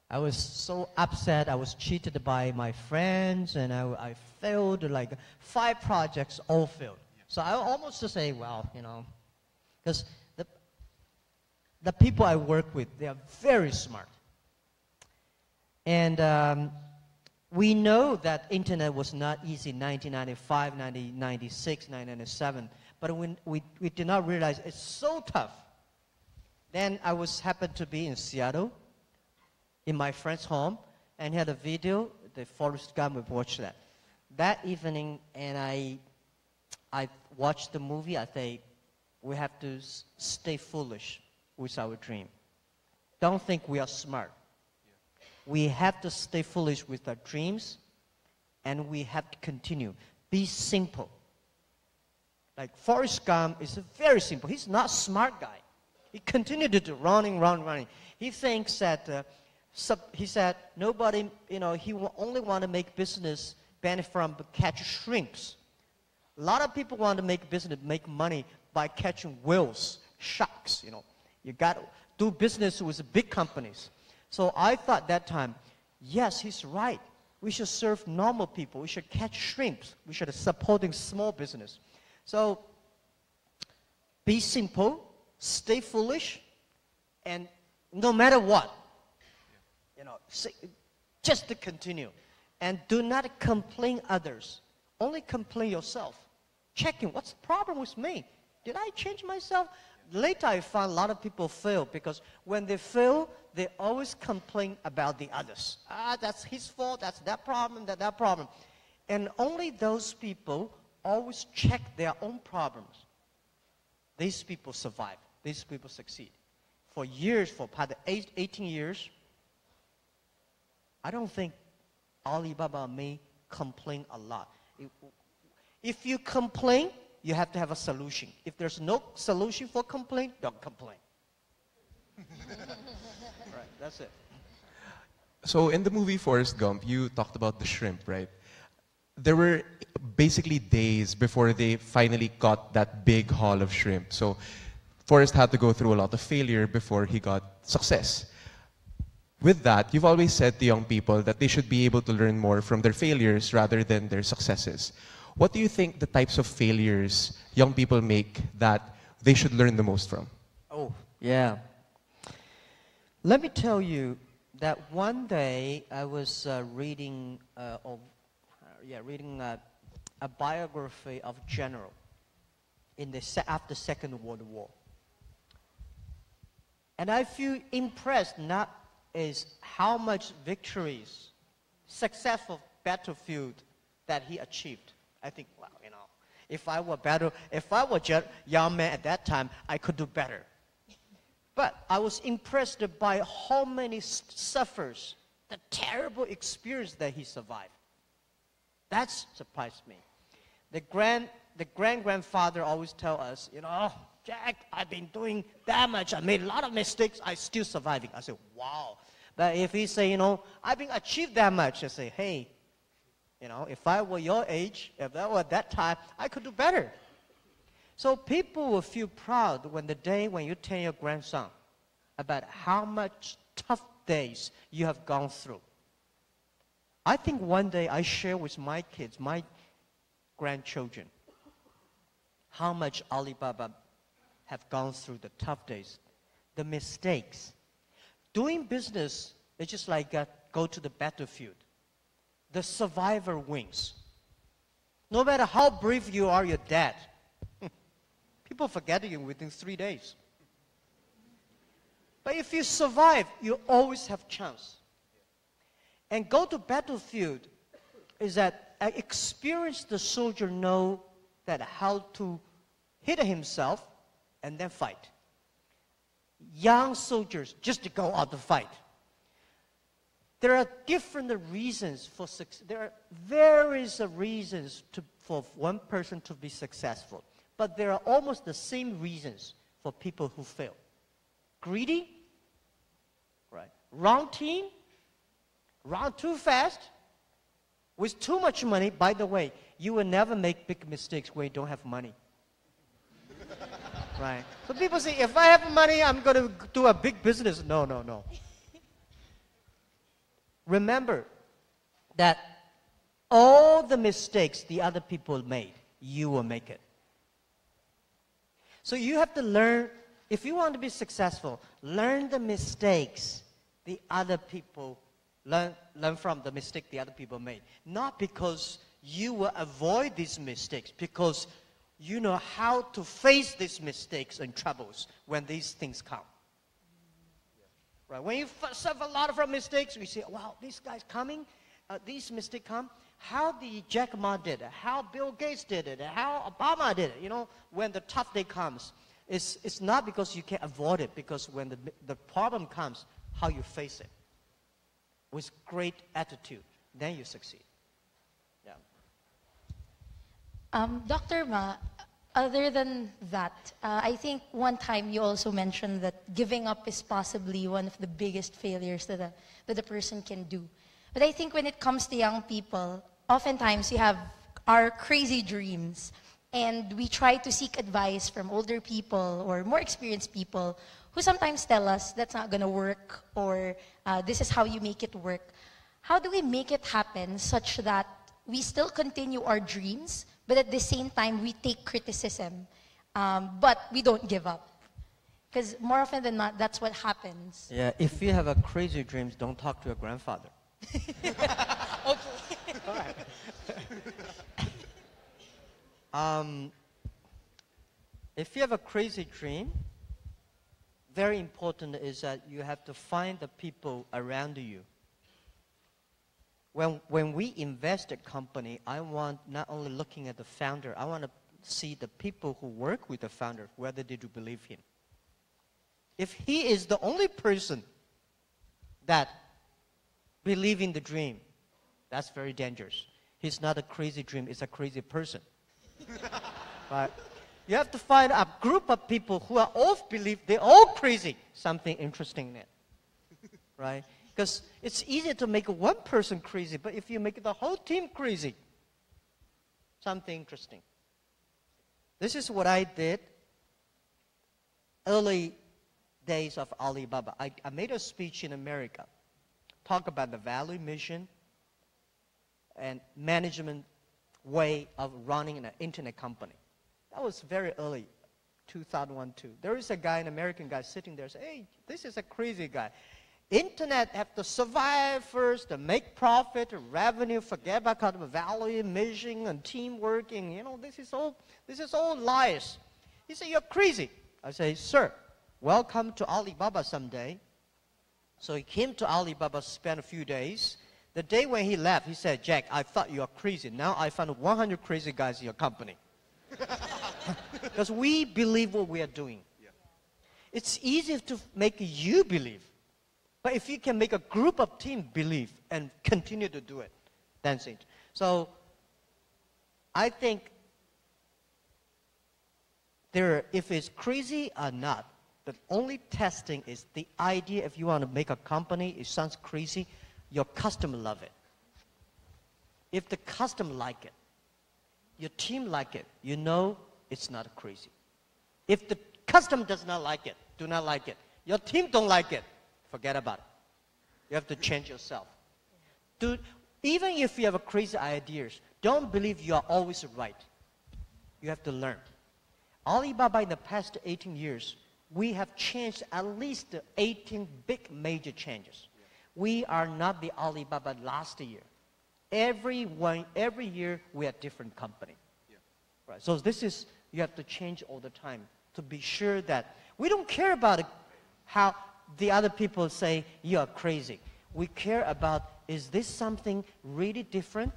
I was so upset. I was cheated by my friends, and I failed. Like 5 projects, all failed. So I almost just say, well, you know, because the people I work with, they are very smart. And we know that internet was not easy in 1995, 1996, 1997. But we did not realize it's so tough. Then I happened to be in Seattle, in my friend's home, and he had a video, the Forrest Gump, we watched that. That evening, and I watched the movie, I think we have to stay foolish with our dream. Don't think we are smart. We have to stay foolish with our dreams, and we have to continue. Be simple. Like Forrest Gump is very simple. He's not a smart guy. He continued to do running. He thinks that, he said, nobody, you know, he only want to make business benefit from catch shrimps. A lot of people want to make business, make money by catching whales, sharks, you know. You got to do business with big companies. So I thought that time, yes, he's right. We should serve normal people. We should catch shrimps. We should supporting small business. So be simple, stay foolish, and no matter what, you know, just to continue. And do not complain others. Only complain yourself. Checking, what's the problem with me? Did I change myself? Later I found a lot of people fail because when they fail, they always complain about the others. That's his fault, that's that problem, that problem. And only those people always check their own problems. These people survive. These people succeed. For years, for part of 18 years, I don't think Alibaba may complain a lot. If you complain, you have to have a solution. If there's no solution for complaint, don't complain. Right, that's it. So in the movie Forrest Gump, you talked about the shrimp, right? There were basically days before they finally caught that big haul of shrimp. So Forrest had to go through a lot of failure before he got success. With that, you've always said to young people that they should be able to learn more from their failures rather than their successes. What do you think the types of failures young people make that they should learn the most from? Oh, yeah. Let me tell you that one day I was reading a biography of general after Second World War. And I feel impressed not is how much victories, successful battlefield that he achieved. I think, wow, you know, if I were just young man at that time, I could do better. But I was impressed by how many suffers, the terrible experience that he survived. That surprised me. The grandfather always tell us, you know, oh, Jack, I've been doing that much. I made a lot of mistakes. I'm still surviving. I say, wow. But if he say, you know, I've been achieved that much, I say, hey, you know, if I were your age, if I were at that time, I could do better. So people will feel proud when you tell your grandson about how much tough days you have gone through. I think one day I share with my kids, my grandchildren, how much Alibaba have gone through the tough days, the mistakes. Doing business is just like go to the battlefield. The survivor wins. No matter how brave you are, you're dead. People forget you within 3 days. But if you survive, you always have chance. And go to battlefield is that an experienced soldier know that how to hit himself and then fight. Young soldiers just to go out to fight. There are different reasons for success. There are various reasons for one person to be successful. But there are almost the same reasons for people who fail. Greedy, right? Wrong team, run too fast, with too much money. By the way, you will never make big mistakes when you don't have money. Right? So people say, if I have money, I'm going to do a big business. No, no, no. remember that all the mistakes the other people made, you will make it. So you have to learn, if you want to be successful, learn the mistakes the other people, learn from the mistake the other people made. Not because you will avoid these mistakes, because you know how to face these mistakes and troubles when these things come. Right? When you suffer a lot of mistakes, we say, wow, this guy's coming, these mistakes come. How the Jack Ma did it, how Bill Gates did it, how Obama did it. You know, when the tough day comes, it's not because you can't avoid it, because when the problem comes, how you face it. With great attitude, then you succeed. Yeah. Dr. Ma, other than that, I think one time you also mentioned that giving up is possibly one of the biggest failures that a person can do. But I think when it comes to young people, oftentimes we have our crazy dreams and we try to seek advice from older people or more experienced people who sometimes tell us that's not going to work or this is how you make it work. How do we make it happen such that we still continue our dreams, but at the same time we take criticism, but we don't give up? Because more often than not, that's what happens. Yeah, if you have a crazy dreams, don't talk to your grandfather. If you have a crazy dream, very important is that you have to find the people around you. When we invest a company, I want not only looking at the founder, I want to see the people who work with the founder, whether they do believe him. If he is the only person that believe in the dream, that's very dangerous. He's not a crazy dream, he's a crazy person. But you have to find a group of people who are all believe, they're all crazy, something interesting in it. Right? Because it's easier to make one person crazy, but if you make the whole team crazy, something interesting. This is what I did early days of Alibaba. I made a speech in America, talk about the value, mission, and management way of running an internet company. That was very early, 2001, 2002. There is a guy, an American guy, sitting there saying, hey, this is a crazy guy. Internet have to survive first, to make profit, revenue, forget about kind of value, mission, and teamwork, and you know, this is all lies. He said, you're crazy. I say, sir, welcome to Alibaba someday. So he came to Alibaba, spent a few days. The day when he left, he said, Jack, I thought you were crazy. Now I found 100 crazy guys in your company. Because we believe what we are doing. Yeah. It's easy to make you believe. But if you can make a group of team believe and continue to do it, that's it. So I think if it's crazy or not, the only testing is the idea. If you want to make a company, it sounds crazy, your customer love it. If the customer like it, your team like it, you know it's not crazy. If the customer does not like it, do not like it, your team don't like it, forget about it. You have to change yourself. Even if you have crazy ideas, don't believe you are always right. You have to learn. Alibaba in the past 18 years, we have changed at least 18 big major changes. We are not the Alibaba last year. Every year we are a different company. Yeah. Right. So you have to change all the time to be sure that we don't care about how the other people say you are crazy. We care about, is this something really different?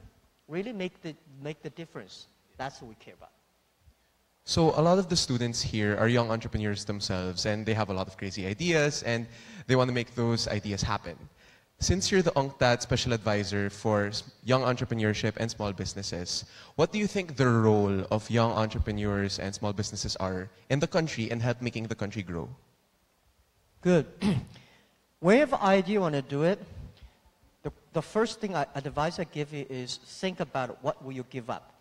Really make the difference. That's what we care about. So a lot of the students here are young entrepreneurs themselves, and they have a lot of crazy ideas, and they want to make those ideas happen. Since you're the UNCTAD Special Advisor for young entrepreneurship and small businesses, what do you think the role of young entrepreneurs and small businesses are in the country and help making the country grow? Good. Whenever idea want to do it, the first thing advice I give you is think about what will you give up.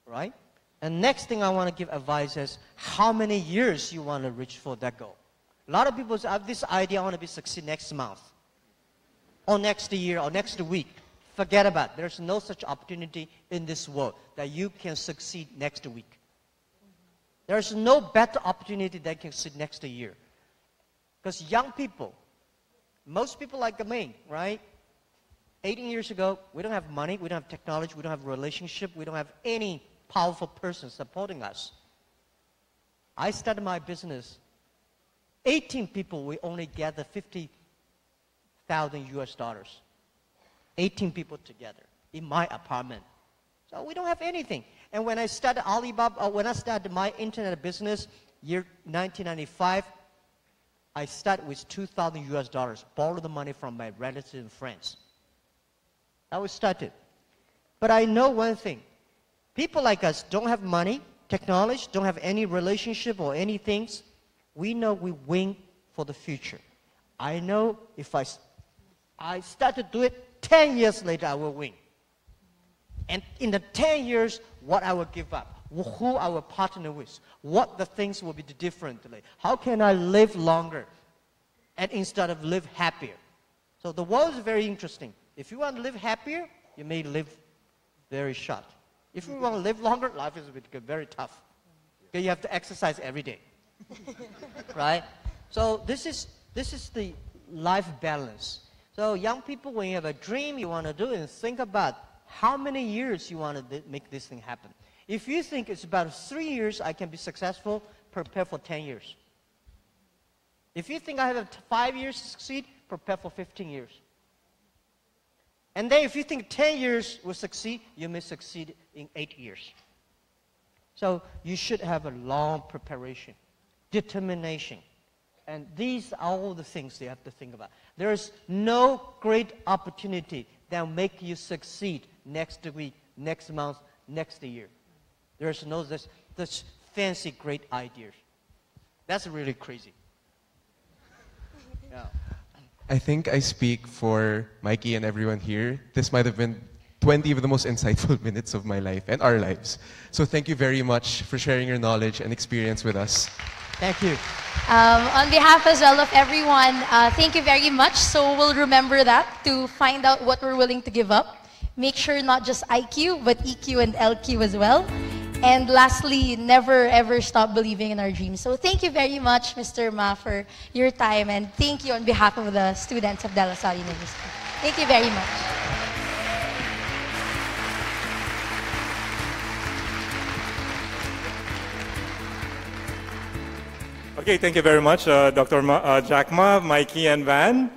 Right? And next thing I want to give advice is how many years you want to reach for that goal. A lot of people say, I have this idea, I want to be succeed next month. or next year or next week. Forget about it. There's no such opportunity in this world that you can succeed next week. There's no better opportunity that can succeed next year. Because young people, most people like me, right? 18 years ago, we don't have money, we don't have technology, we don't have relationship, we don't have any powerful person supporting us. I started my business. 18 people, we only gather 50,000 US dollars. 18 people together in my apartment. So we don't have anything. And when I started Alibaba, when I started my internet business, year 1995, I started with 2,000 US dollars, borrowed the money from my relatives and friends. I was started. But I know one thing. People like us don't have money, technology, don't have any relationship or any things. We know we win for the future. I know if I start to do it, 10 years later I will win. And in the 10 years, what I will give up, who I will partner with, what the things will be differently. How can I live longer and instead of live happier? So the world is very interesting. If you want to live happier, you may live very short. If you want to live longer, life is very tough. Okay, you have to exercise every day. Right? So this is the life balance. So young people, when you have a dream you want to do, and think about how many years you want to make this thing happen. If you think it's about 3 years I can be successful, prepare for 10 years. If you think I have 5 years to succeed, prepare for 15 years. And then if you think 10 years will succeed, you may succeed in 8 years. So you should have a long preparation, determination. And these are all the things you have to think about. There is no great opportunity that will make you succeed next week, next month, next year. There is no this fancy great ideas. That's really crazy. Yeah. I think I speak for Mikey and everyone here. This might have been 20 of the most insightful minutes of my life and our lives. So thank you very much for sharing your knowledge and experience with us. Thank you. On behalf as well of everyone, thank you very much. So we'll remember that to find out what we're willing to give up. Make sure not just IQ, but EQ and LQ as well. And lastly, never ever stop believing in our dreams. So thank you very much, Mr. Ma, for your time. And thank you on behalf of the students of De La Salle University. Thank you very much. Okay, thank you very much, Dr. Jack Ma, Mikey, and Van.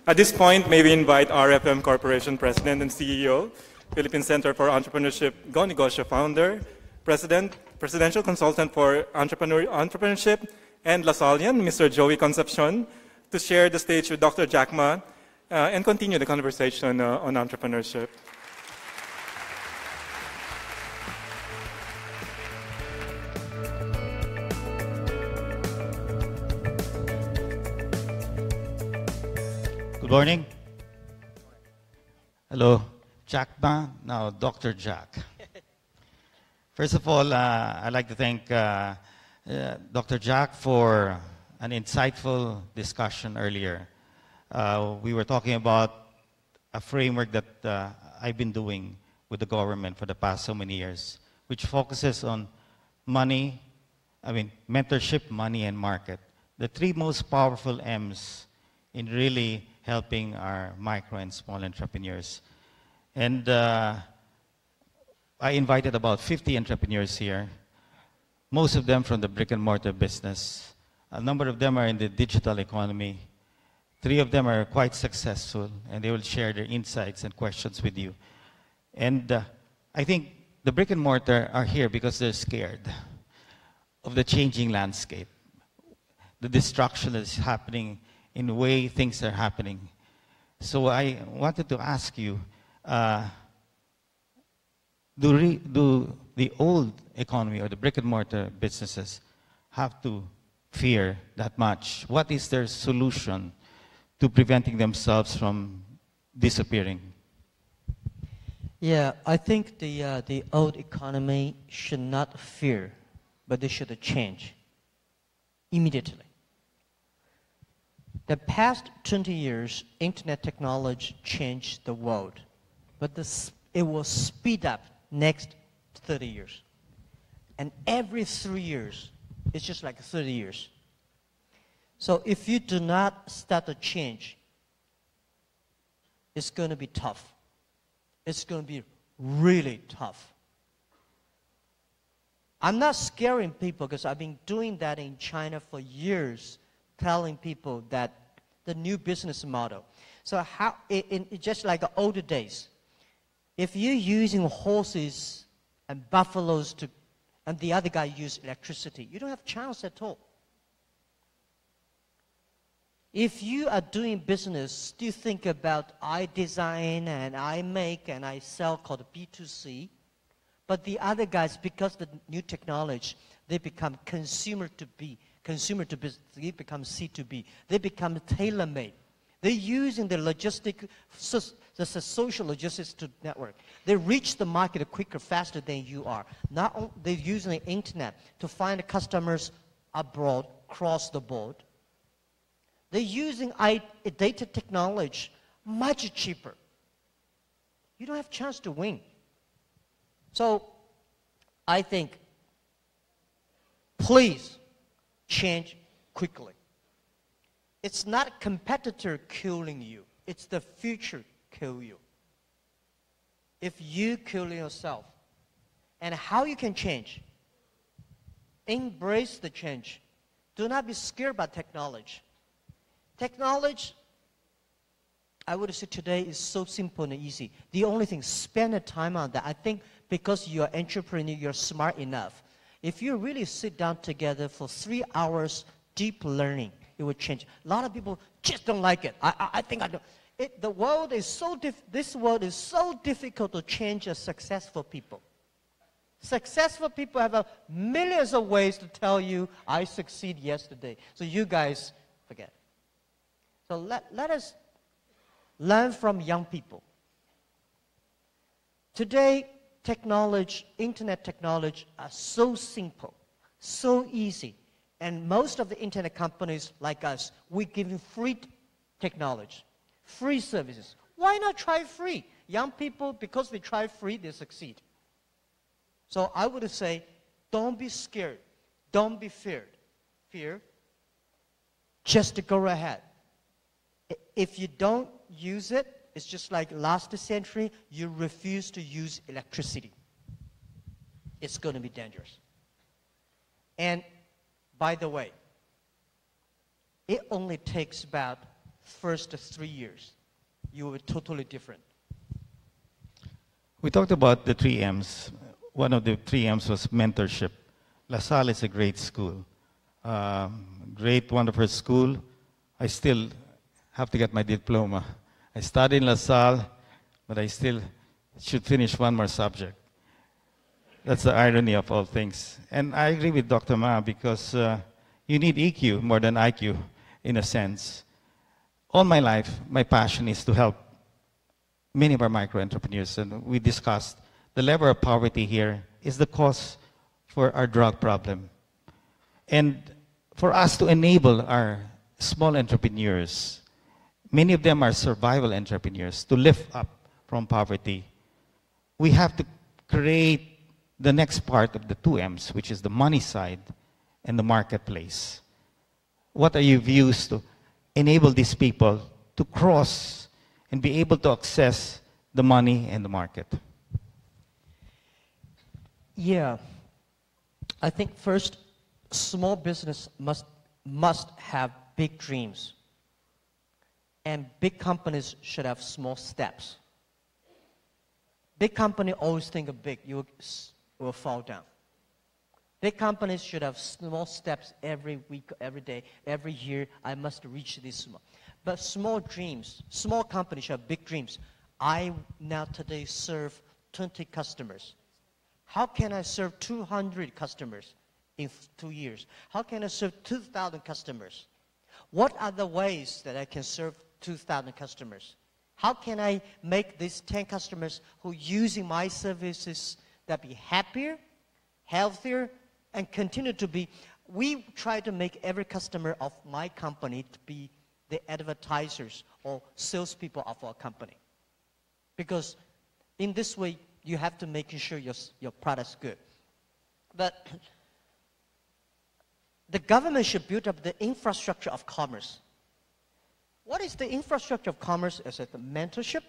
At this point, may we invite RFM Corporation President and CEO, Philippine Center for Entrepreneurship, Go Negosyo founder, Presidential Consultant for Entrepreneurship, and Lasallian, Mr. Joey Concepcion, to share the stage with Dr. Jack Ma and continue the conversation on entrepreneurship. Good morning. Hello, Jack Ma, now Dr. Jack. First of all, I'd like to thank Dr. Jack for an insightful discussion earlier. We were talking about a framework that I've been doing with the government for the past so many years, which focuses on mentorship, money, and market. The three most powerful M's in really helping our micro and small entrepreneurs. And I invited about 50 entrepreneurs here, most of them from the brick and mortar business. A number of them are in the digital economy. 3 of them are quite successful, and they will share their insights and questions with you. And I think the brick and mortar are here because they're scared of the changing landscape, the destruction that is happening in the way things are happening. So I wanted to ask you, do the old economy or the brick and mortar businesses have to fear that much? What is their solution to preventing themselves from disappearing? Yeah, I think the old economy should not fear, but they should change immediately. The past 20 years, internet technology changed the world, but it will speed up next 30 years. And every 3 years, it's just like 30 years. So if you do not start to change, it's going to be tough. It's going to be really tough. I'm not scaring people because I've been doing that in China for years, telling people that the new business model. So how, just like the older days, if you're using horses and buffaloes and the other guy use electricity, you don't have a chance at all. If you are doing business, still think about I design and I make and I sell called B2C, but the other guys, because the new technology, they become consumer to business, they become C2B, they become tailor-made. They're using the social logistics to network. They reach the market quicker, faster than you are. They're using the internet to find customers abroad, across the board. They're using data technology much cheaper. You don't have a chance to win. So I think, please change quickly. It's not a competitor killing you. It's the future kill you. If you kill yourself. And how you can change? Embrace the change. Do not be scared by technology. Technology, I would say today is so simple and easy. The only thing, spend the time on that. I think because you're an entrepreneur, you're smart enough. If you really sit down together for 3 hours, deep learning, it would change. A lot of people just don't like it. I think I don't. The world is so this world is so difficult to change as successful people. Successful people have millions of ways to tell you, I succeed yesterday. So you guys forget. So let us learn from young people. Today, technology, internet technology are so simple, so easy. And most of the internet companies like us, we give you free technology, free services. Why not try free? Young people, because they try free, they succeed. So I would say, don't be scared. Don't be fear. Just go ahead. If you don't use it, it's just like last century, you refuse to use electricity. It's going to be dangerous. And by the way, it only takes about first 3 years. You will be totally different. We talked about the 3 M's. One of the 3 M's was mentorship. LaSalle is a great school. Great, wonderful school. I still have to get my diploma. I studied in LaSalle, but I still should finish one more subject. That's the irony of all things. And I agree with Dr. Ma because you need EQ more than IQ in a sense. All my life, my passion is to help many of our micro-entrepreneurs. And we discussed the level of poverty here is the cause for our drug problem. And for us to enable our small entrepreneurs, many of them are survival entrepreneurs, to lift up from poverty, we have to create the next part of the 2 M's, which is the money side and the marketplace. What are your views to enable these people to cross and be able to access the money and the market? Yeah. I think first, small business must have big dreams. And big companies should have small steps. Big company always think of big, you will fall down. Big companies should have small steps every week, every day, every year. I must reach this small. But small dreams, small companies should have big dreams. I now today serve 20 customers. How can I serve 200 customers in 2 years? How can I serve 2,000 customers? What are the ways that I can serve 2,000 customers? How can I make these 10 customers who are using my services that be happier, healthier, and continue to be? We try to make every customer of my company to be the advertisers or salespeople of our company. Because in this way, you have to make sure your product's good. But the government should build up the infrastructure of commerce. What is the infrastructure of commerce? Is it the mentorship?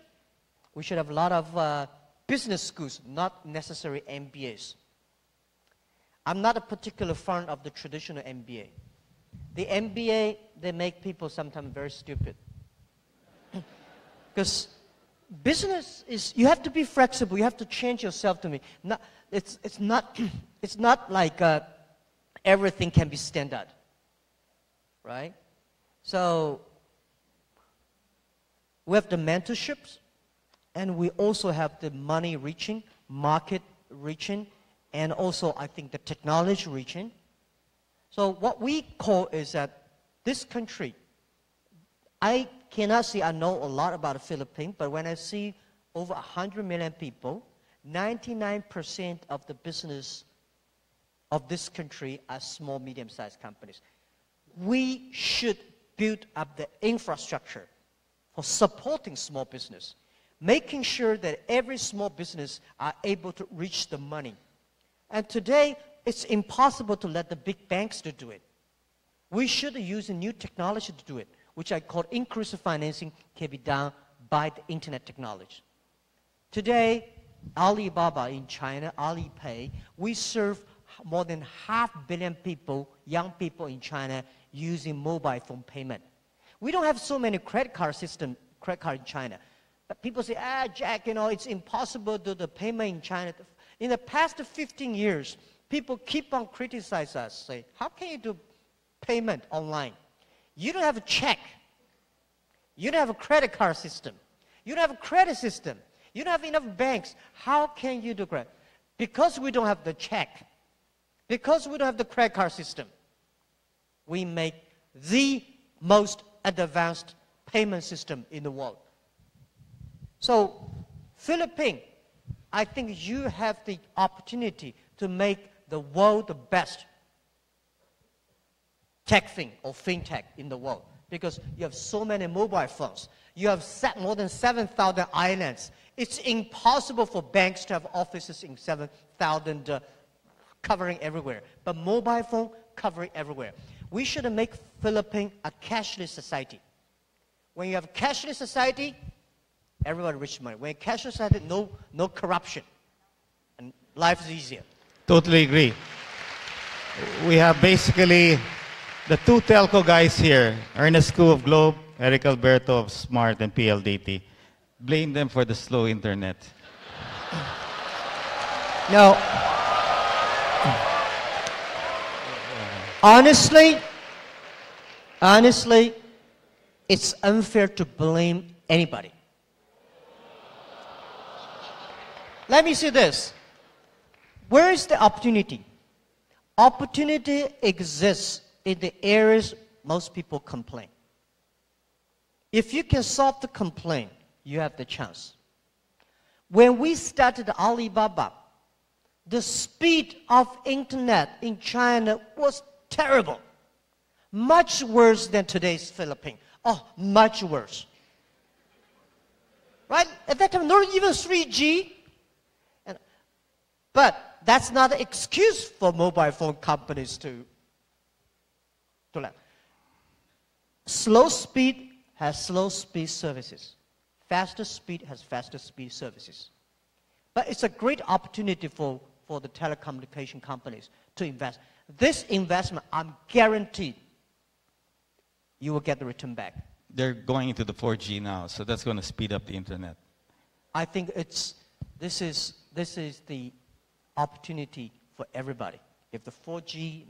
We should have a lot of business schools, not necessarily MBAs. I'm not a particular fan of the traditional MBA. The MBA, they make people sometimes very stupid. Because business is, you have to be flexible. You have to change yourself to me. It's not like everything can be standard, right? So we have the mentorships, and we also have the money reaching, market reaching, and also I think the technology reaching. So what we call is that this country, I cannot say I know a lot about the Philippines, but when I see over 100 million people, 99% of the business of this country are small, medium-sized companies. We should build up the infrastructure for supporting small business, making sure that every small business are able to reach the money. And today, it's impossible to let the big banks to do it. We should use a new technology to do it, which I call inclusive financing, can be done by the internet technology. Today, Alibaba in China, Alipay, we serve more than 500 million people, young people in China, using mobile phone payment. We don't have so many credit card in China. But people say, Jack, you know, it's impossible to do the payment in China. In the past 15 years, people keep on criticizing us, say, how can you do payment online? You don't have a check. You don't have a credit card system. You don't have a credit system. You don't have enough banks. How can you do credit? Because we don't have the check. Because we don't have the credit card system. We make the most advanced payment system in the world. So, Philippines, I think you have the opportunity to make the world the best tech thing or fintech in the world, because you have so many mobile phones. You have more than 7,000 islands. It's impossible for banks to have offices in 7,000 covering everywhere, but mobile phone covering everywhere. We should make Philippines a cashless society. When you have a cashless society, everybody rich money. When cashless society, no corruption, and life is easier. Totally agree. We have basically the two telco guys here, Ernest Koo of Globe, Eric Alberto of Smart and PLDT. Blame them for the slow internet. Now, honestly, it's unfair to blame anybody. Let me say this. Where is the opportunity? Opportunity exists in the areas most people complain. If you can solve the complaint, you have the chance. When we started Alibaba, the speed of internet in China was terrible. Much worse than today's Philippines. Oh, much worse. Right? At that time, not even 3G. But that's not an excuse for mobile phone companies to let. Slow speed has slow speed services. Faster speed has faster speed services. But it's a great opportunity for the telecommunication companies to invest. This investment, I'm guaranteed, you will get the return back. They're going into the 4G now, so that's going to speed up the internet. I think this is the opportunity for everybody. If the 4G,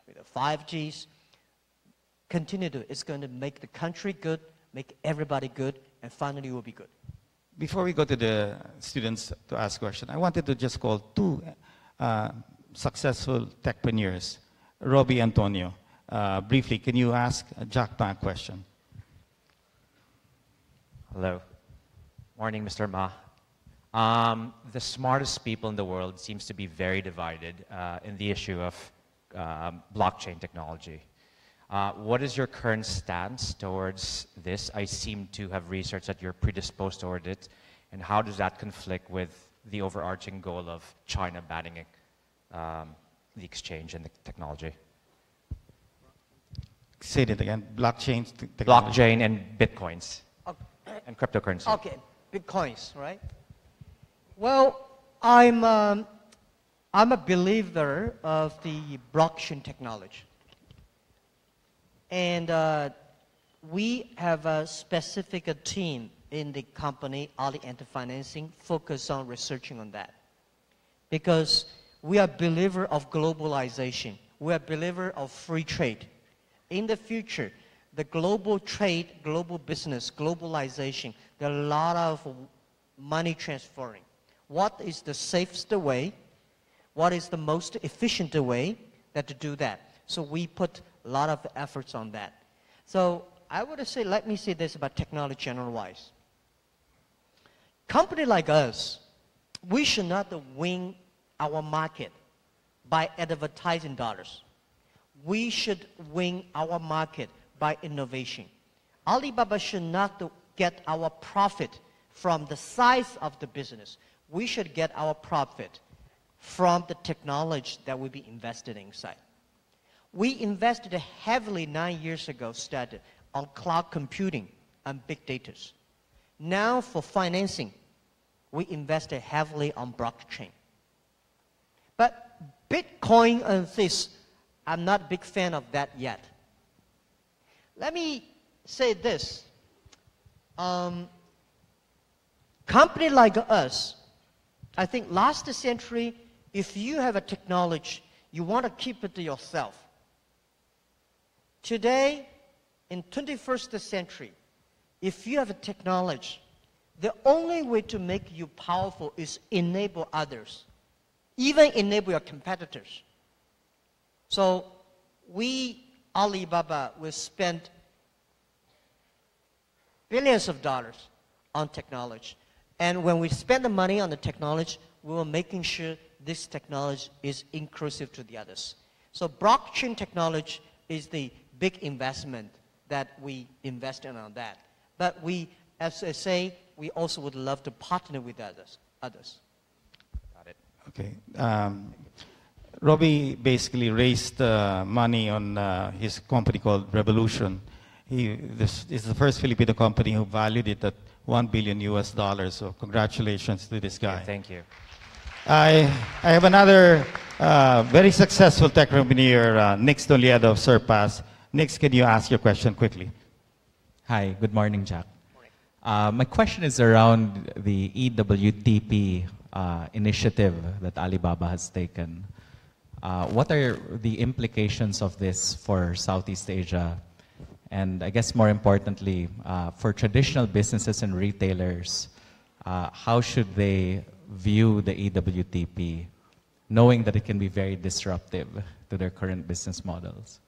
the 5Gs continue to, it's going to make the country good, make everybody good, and finally will be good. Before we go to the students to ask questions, I wanted to just call two successful techpreneurs, Robbie Antonio. Briefly, can you ask Jack Ma a question? Hello. Morning, Mr. Ma. The smartest people in the world seems to be very divided in the issue of blockchain technology. What is your current stance towards this? I seem to have researched that you're predisposed toward it. And how does that conflict with the overarching goal of China banning the exchange and the technology? Say that again. Blockchain technology. Blockchain and bitcoins and cryptocurrency. Okay, bitcoins, right? Well, I'm a believer of the blockchain technology. And we have a specific team in the company, Ali Anti-Financing, focused on researching on that. Because we are believer of globalization. We are believer of free trade. In the future, the global trade, global business, globalization, there are a lot of money transferring. What is the safest way? What is the most efficient way to do that? So we put a lot of efforts on that. So I would say, let me say this about technology general-wise. Company like us, we should not win our market by advertising dollars. We should win our market by innovation. Alibaba should not get our profit from the size of the business. We should get our profit from the technology that we be invested inside. We invested heavily 9 years ago, started on cloud computing and big data. Now for financing, we invested heavily on blockchain. But Bitcoin and this, I'm not a big fan of that yet. Let me say this. Company like us, I think last century, if you have a technology, you want to keep it to yourself. Today, in 21st century, if you have a technology, the only way to make you powerful is enable others, even enable your competitors. So we, Alibaba, will spend billions of dollars on technology. And when we spend the money on the technology, we are making sure this technology is inclusive to the others. So blockchain technology is the big investment that we invest in on that. But we, as I say, we also would love to partner with others. Got it. Okay. Robbie basically raised money on his company called Revolution. This is the first Filipino company who valued it at $1 billion US. So congratulations to this guy. Yeah, thank you. I have another very successful tech entrepreneur, Nix Toledo of Surpass. Nix, can you ask your question quickly? Hi, good morning, Jack. My question is around the EWTP initiative that Alibaba has taken. What are the implications of this for Southeast Asia? And I guess more importantly, for traditional businesses and retailers, how should they view the EWTP, knowing that it can be very disruptive to their current business models?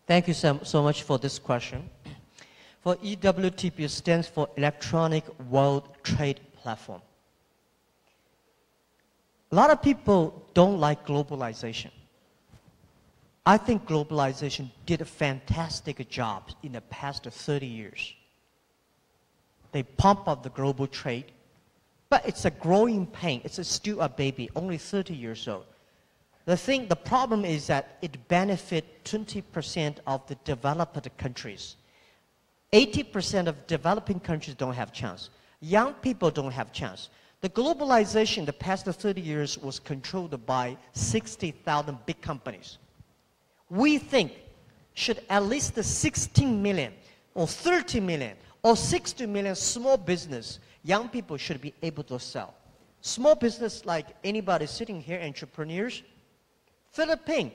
Thank you so much for this question. For EWTP, it stands for Electronic World Trade Platform. A lot of people don't like globalization. I think globalization did a fantastic job in the past 30 years. They pump up the global trade, but it's a growing pain. It's still a baby, only 30 years old. The problem is that it benefits 20% of the developed countries. 80% of developing countries don't have chance. Young people don't have chance. The globalization in the past 30 years was controlled by 60,000 big companies. We think should at least 16 million or 30 million or 60 million small business, young people should be able to sell. Small business like anybody sitting here, entrepreneurs, Philippines,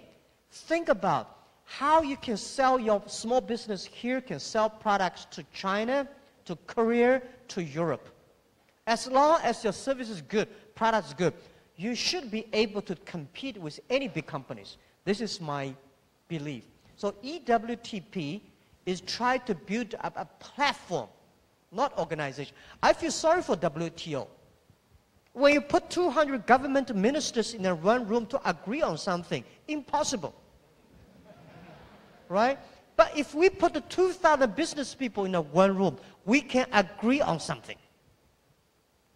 think about how you can sell your small business here, can sell products to China, to Korea, to Europe. As long as your service is good, product is good, you should be able to compete with any big companies. This is my belief. So EWTP is trying to build up a platform, not organization. I feel sorry for WTO. When you put 200 government ministers in one room to agree on something, impossible. Right? But if we put the 2,000 business people in a one room, we can agree on something.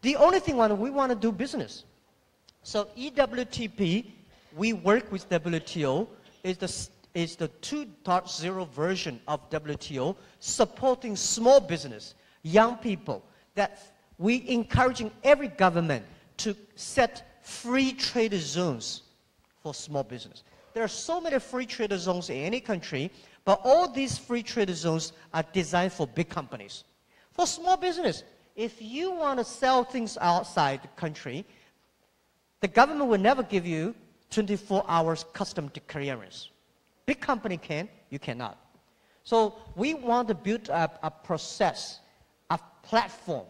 The only thing we want to do business. So EWTP, we work with WTO, is the 2.0 version of WTO, supporting small business, young people, that we encouraging every government to set free trade zones for small business. There are so many free trade zones in any country, but all these free trade zones are designed for big companies. For small business, if you want to sell things outside the country, the government will never give you 24 hours custom clearance. Big company can, you cannot. So we want to build up a process, a platform,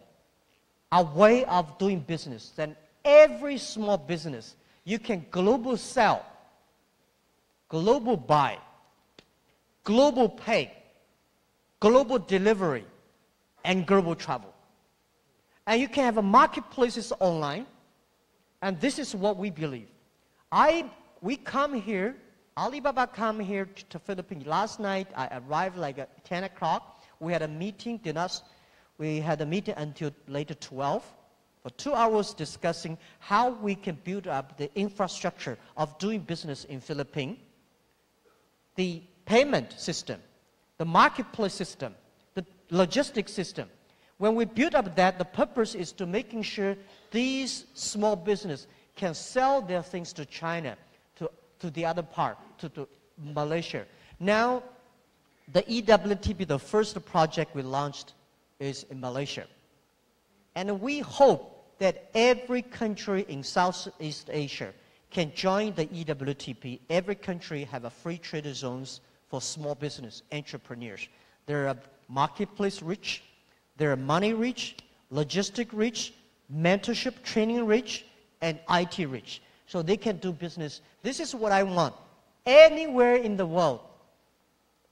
a way of doing business. Then every small business, you can global sell, global buy, global pay, global delivery, and global travel. And you can have a marketplaces online, and this is what we believe. We come here, Alibaba come here to Philippines. Last night, I arrived like at 10 o'clock. We had a meeting, we had a meeting until later 12, for 2 hours discussing how we can build up the infrastructure of doing business in Philippines, the payment system, the marketplace system, the logistics system. When we build up that, the purpose is to making sure these small business can sell their things to China, to the other part, to Malaysia. Now, the EWTP, the first project we launched, is in Malaysia. And we hope that every country in Southeast Asia can join the EWTP. Every country have a free trade zones for small business entrepreneurs. There are marketplace rich, there are money rich, logistic rich, mentorship training rich, and IT rich. So they can do business. This is what I want. Anywhere in the world,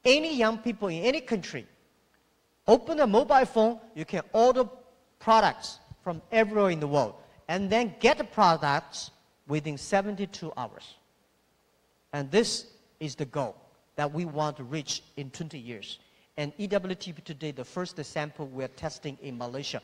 any young people in any country, open a mobile phone, you can order products from everywhere in the world, and then get the products within 72 hours. And this is the goal that we want to reach in 20 years. And EWTP today, the first sample we're testing in Malaysia,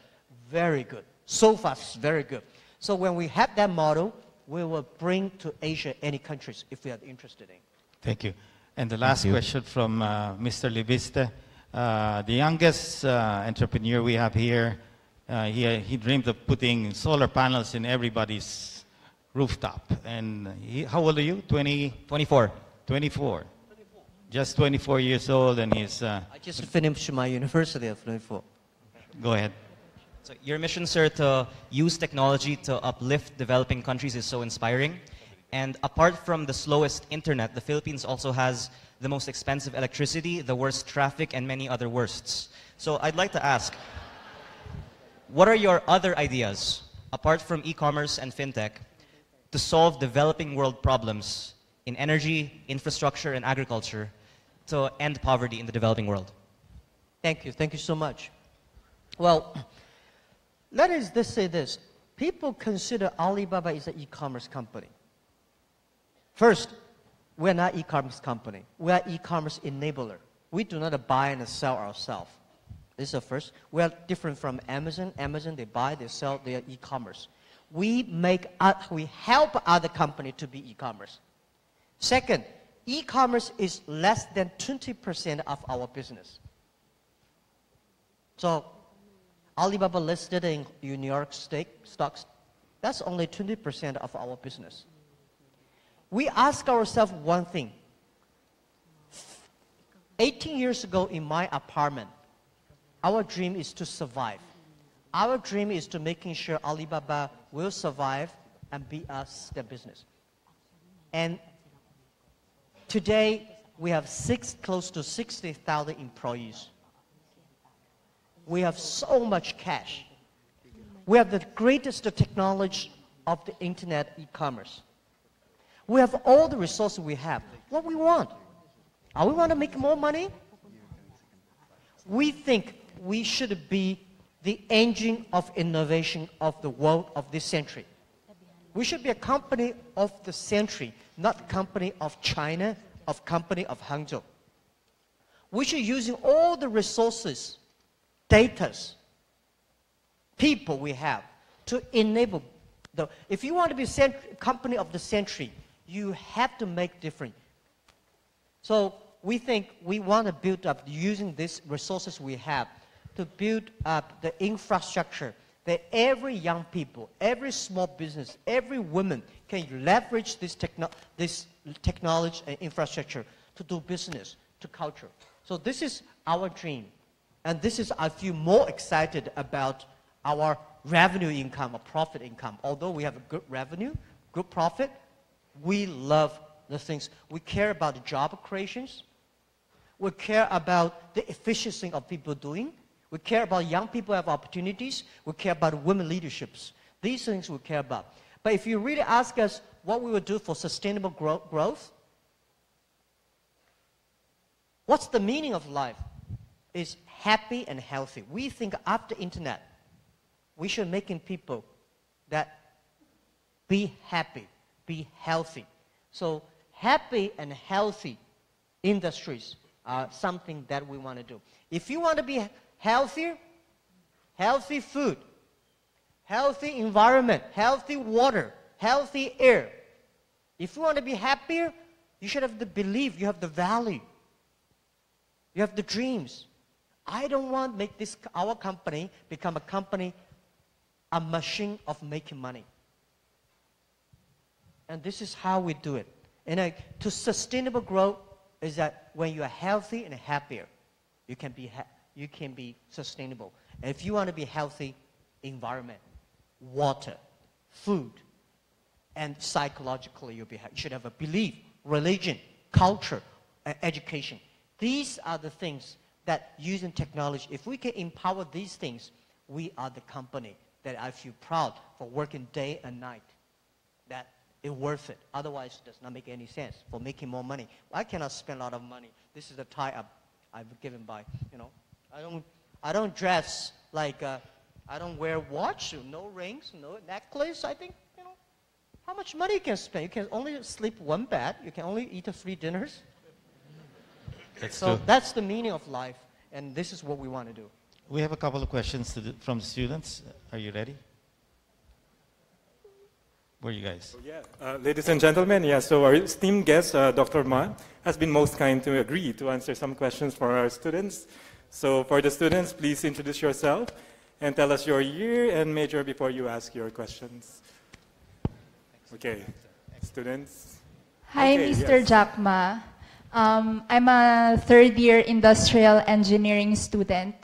very good. So far, very good. So when we have that model, we will bring to Asia any countries if we are interested in. Thank you. And the last question from Mr. Liviste. The youngest entrepreneur we have here, he dreamed of putting solar panels in everybody's rooftop. And how old are you? 24. 24. Just 24 years old, and he's... I just finished my university at 24. Go ahead. So your mission, sir, to use technology to uplift developing countries is so inspiring. And apart from the slowest internet, the Philippines also has the most expensive electricity, the worst traffic, and many other worsts. So I'd like to ask, what are your other ideas, apart from e-commerce and fintech, to solve developing world problems in energy, infrastructure, and agriculture to end poverty in the developing world? Thank you. Thank you so much. Well, let us just say this. People consider Alibaba is an e-commerce company. First, we're not e-commerce company. We are e-commerce enabler. We do not buy and sell ourselves. This is the first. We are different from Amazon. Amazon, they buy, they sell, they are e-commerce. We help other company to be e-commerce. Second, e-commerce is less than 20% of our business. So Alibaba listed in New York stocks, that's only 20% of our business. We ask ourselves one thing. 18 years ago in my apartment, our dream is to survive. Our dream is to making sure Alibaba will survive and be us the business. And today, we have close to 60,000 employees. We have so much cash. We have the greatest technology of the internet e-commerce. We have all the resources we have. What we want? We want to make more money? We think we should be the engine of innovation of the world of this century. We should be a company of the century, not company of China, of company of Hangzhou. We should using all the resources, data, people we have to enable. If you want to be company of the century, you have to make different. So we think we want to build up using these resources we have to build up the infrastructure that every young people, every small business, every woman can leverage this technology and infrastructure to do business, to culture. So this is our dream. And this is, I feel more excited about our revenue income or profit income. Although we have a good revenue, good profit, we love the things. We care about the job creations. We care about the efficiency of people doing. We care about young people have opportunities. We care about women leaderships. These things we care about. But if you really ask us what we would do for sustainable growth, what's the meaning of life? Is happy and healthy. We think after internet, we should making people that be happy, be healthy. So happy and healthy industries are something that we want to do. If you want to be healthier, healthy food, healthy environment, healthy water, healthy air. If you want to be happier, you should have the belief, you have the value, you have the dreams. I don't want to make this, our company, become a company, a machine of making money. And this is how we do it. And to sustainable growth is that when you are healthy and happier, you can be sustainable. And if you want to be healthy, environment, water, food, and psychologically you should have a belief, religion, culture, and education. These are the things that using technology, if we can empower these things, we are the company that I feel proud for working day and night, that it's worth it. Otherwise, it does not make any sense for making more money. I cannot spend a lot of money. This is the tie-up I've given by, I don't dress like, I don't wear watch, no rings, no necklace. I think, how much money you can spend? You can only sleep one bed. You can only eat 3 dinners. That's the meaning of life, and this is what we want to do. We have a couple of questions from the students. Are you ready? Where are you guys? Ladies and gentlemen, so our esteemed guest, Dr. Ma, has been most kind to agree to answer some questions for our students. So for the students, please introduce yourself and tell us your year and major before you ask your questions. Okay, students. Hi, Mr. Jack Ma. I'm a third-year industrial engineering student.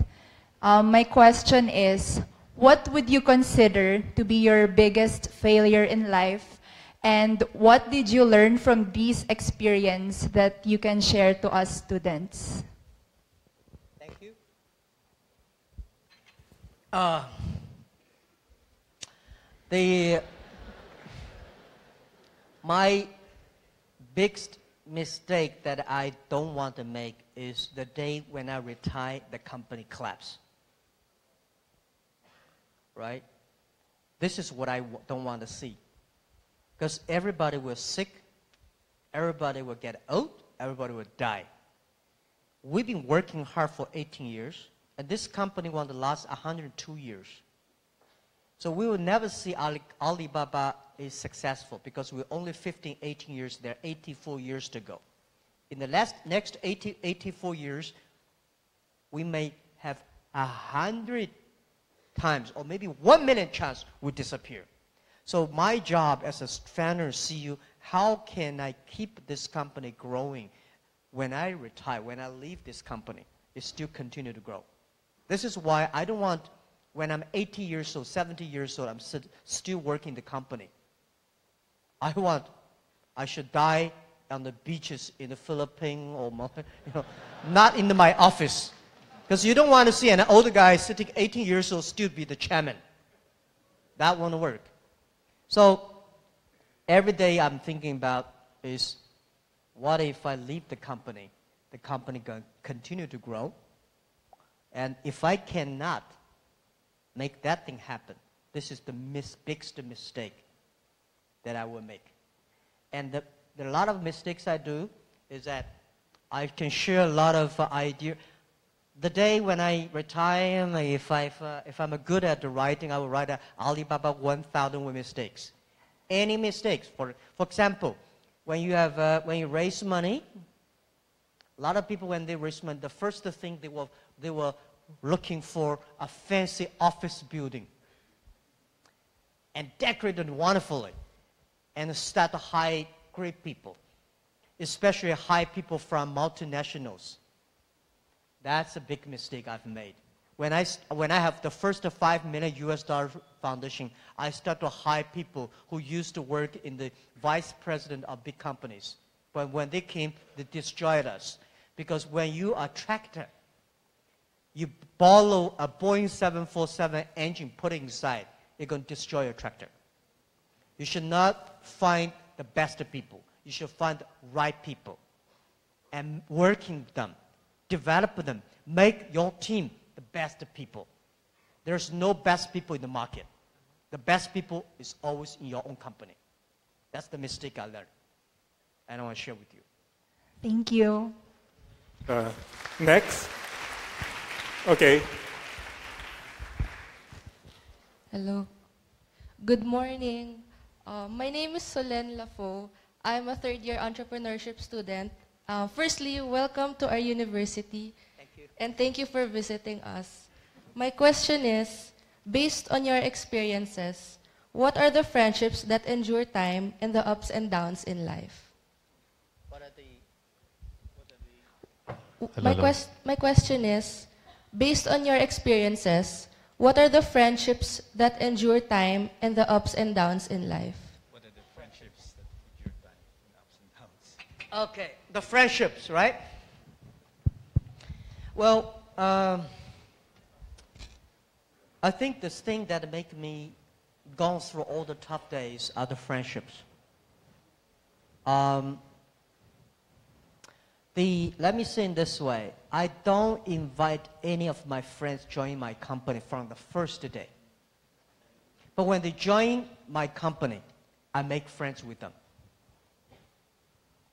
My question is, what would you consider to be your biggest failure in life? And what did you learn from these experiences that you can share to us students? Thank you. My biggest mistake that I don't want to make is the day when I retire, the company collapse. Right? This is what I don't want to see. Because everybody will sick, everybody will get old, everybody will die. We've been working hard for 18 years, and this company want to last 102 years. So we will never see Alibaba is successful because we're only 15, 18 years there, 84 years to go. In the next 84 years, we may have 100 times or maybe 1 million chance we disappear. So my job as a founder and CEO, how can I keep this company growing when I retire, when I leave this company, it still continue to grow. This is why I don't want, when I'm 80 years old, 70 years old, I'm still working the company. I should die on the beaches in the Philippines or not in my office. Because you don't want to see an older guy sitting 18 years old still be the chairman. That won't work. So every day I'm thinking about is, what if I leave the company going to continue to grow? And if I cannot make that thing happen, this is the biggest mistake that I will make. And there are a lot of mistakes I do is that I can share a lot of ideas. The day when I retire, if I'm good at the writing, I will write Alibaba 1,000 mistakes. Any mistakes? For example, when you raise money, a lot of people when they raise money, the first thing they were looking for a fancy office building and decorated wonderfully, and start to hire great people, especially hire people from multinationals. That's a big mistake I've made. When I have the first $5 million US foundation, I start to hire people who used to work in the vice president of big companies. But when they came, they destroyed us. Because when you are a tractor, you borrow a Boeing 747 engine, put it inside, you're going to destroy your tractor. You should not find the best people. You should find the right people and working them, develop them, make your team the best people. There's no best people in the market. The best people is always in your own company. That's the mistake I learned, and I want to share with you. Thank you. Next. Okay. Hello. Good morning. My name is Solen Lafo. I'm a third-year entrepreneurship student. Firstly, welcome to our university. Thank you. And thank you for visiting us. My question is, based on your experiences, what are the friendships that endure time and the ups and downs in life? My question is, based on your experiences, what are the friendships that endure time and the ups and downs in life? What are the friendships that endure time and ups and downs? Okay, the friendships, right? Well, I think the thing that make me go through all the tough days are the friendships. Let me say in this way, I don't invite any of my friends join my company from the first day. But when they join my company, I make friends with them.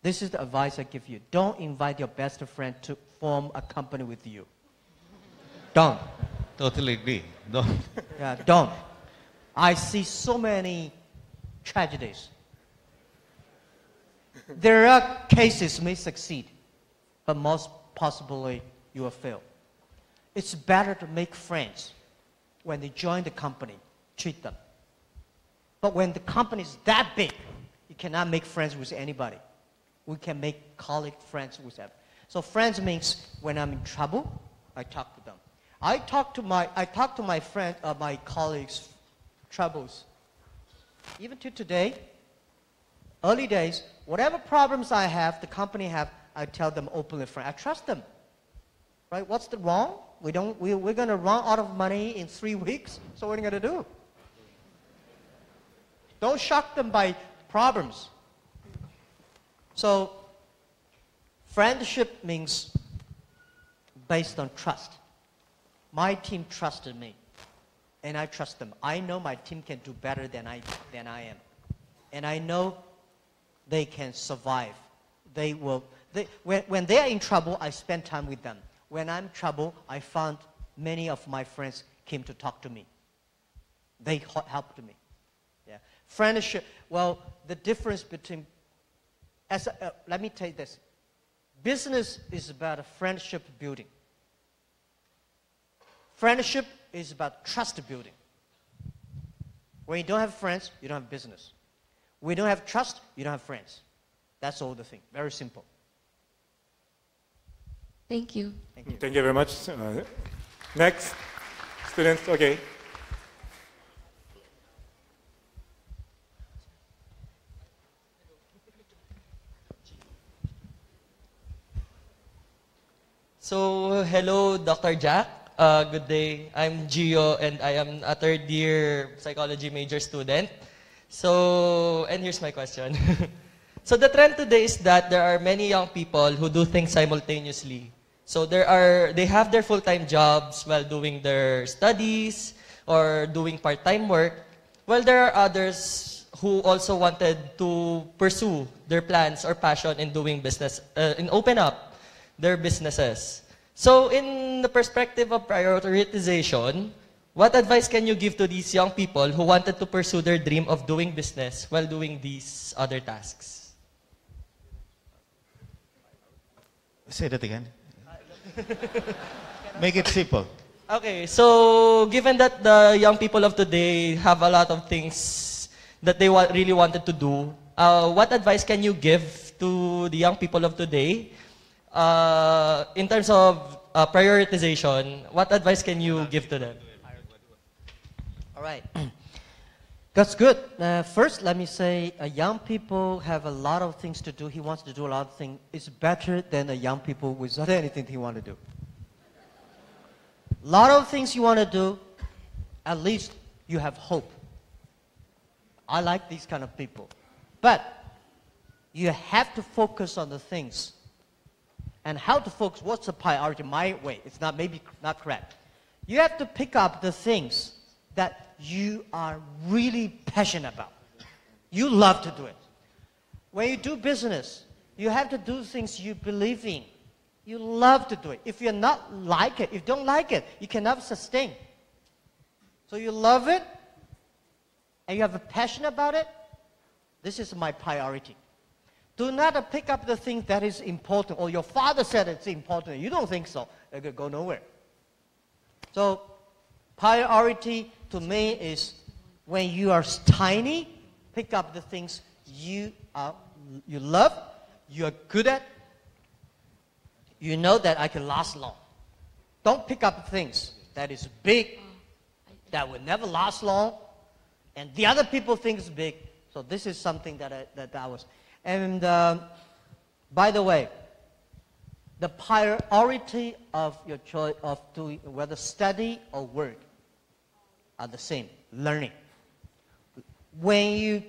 This is the advice I give you. Don't invite your best friend to form a company with you. Don't. Totally agree. Don't. Yeah, don't. I see so many tragedies. There are cases may succeed, but most possibly you will fail. It's better to make friends when they join the company, treat them. But when the company is that big, you cannot make friends with anybody. We can make colleague friends with them. So friends means when I'm in trouble, I talk to them. I talk to my friend, my colleagues' troubles. Even to today, early days, whatever problems I have, the company have, I tell them openly, friend. I trust them. Right? What's the wrong? We're going to run out of money in 3 weeks, so what are you going to do? Don't shock them by problems. So, friendship means based on trust. My team trusted me, and I trust them. I know my team can do better than I am. And I know they can survive. When they are in trouble, I spend time with them. When I'm in trouble, I found many of my friends came to talk to me. They helped me. Yeah. Friendship, well, the difference between, let me tell you this. Business is about a friendship building. Friendship is about trust building. When you don't have friends, you don't have business. When you don't have trust, you don't have friends. That's all the thing. Very simple. Thank you. Thank you. Thank you very much. Next, students, okay. So, hello, Dr. Jack. Good day. I'm Gio, and I am a third-year psychology major student. So, and here's my question. So, the trend today is that there are many young people who do things simultaneously. So, they have their full-time jobs while doing their studies or doing part-time work, while there are others who also wanted to pursue their plans or passion in doing business, and open up their businesses. So in the perspective of prioritization, what advice can you give to these young people who wanted to pursue their dream of doing business while doing these other tasks? Say that again. Make it simple. Okay, so given that the young people of today have a lot of things that they really wanted to do, what advice can you give to the young people of today in terms of prioritization? What advice can you give to them? All right. That's good. First, let me say, young people have a lot of things to do. He wants to do a lot of things. It's better than a young people without anything he want to do. A lot of things you want to do, at least you have hope. I like these kind of people. But you have to focus on the things. And how to focus, what's the priority? My way, it's not maybe not correct. You have to pick up the things that you are really passionate about. You love to do it. When you do business, you have to do things you believe in. You love to do it. If you're not like it, if you don't like it, you cannot sustain. So you love it, and you have a passion about it. This is my priority. Do not pick up the thing that is important, or your father said it's important. You don't think so. It could go nowhere. So priority to me is when you are tiny, pick up the things you love, you are good at. You know that I can last long. Don't pick up things that is big, that will never last long, and the other people think it's big. So this is something that I was. And by the way, the priority of your choice of doing whether study or work are the same. Learning. When you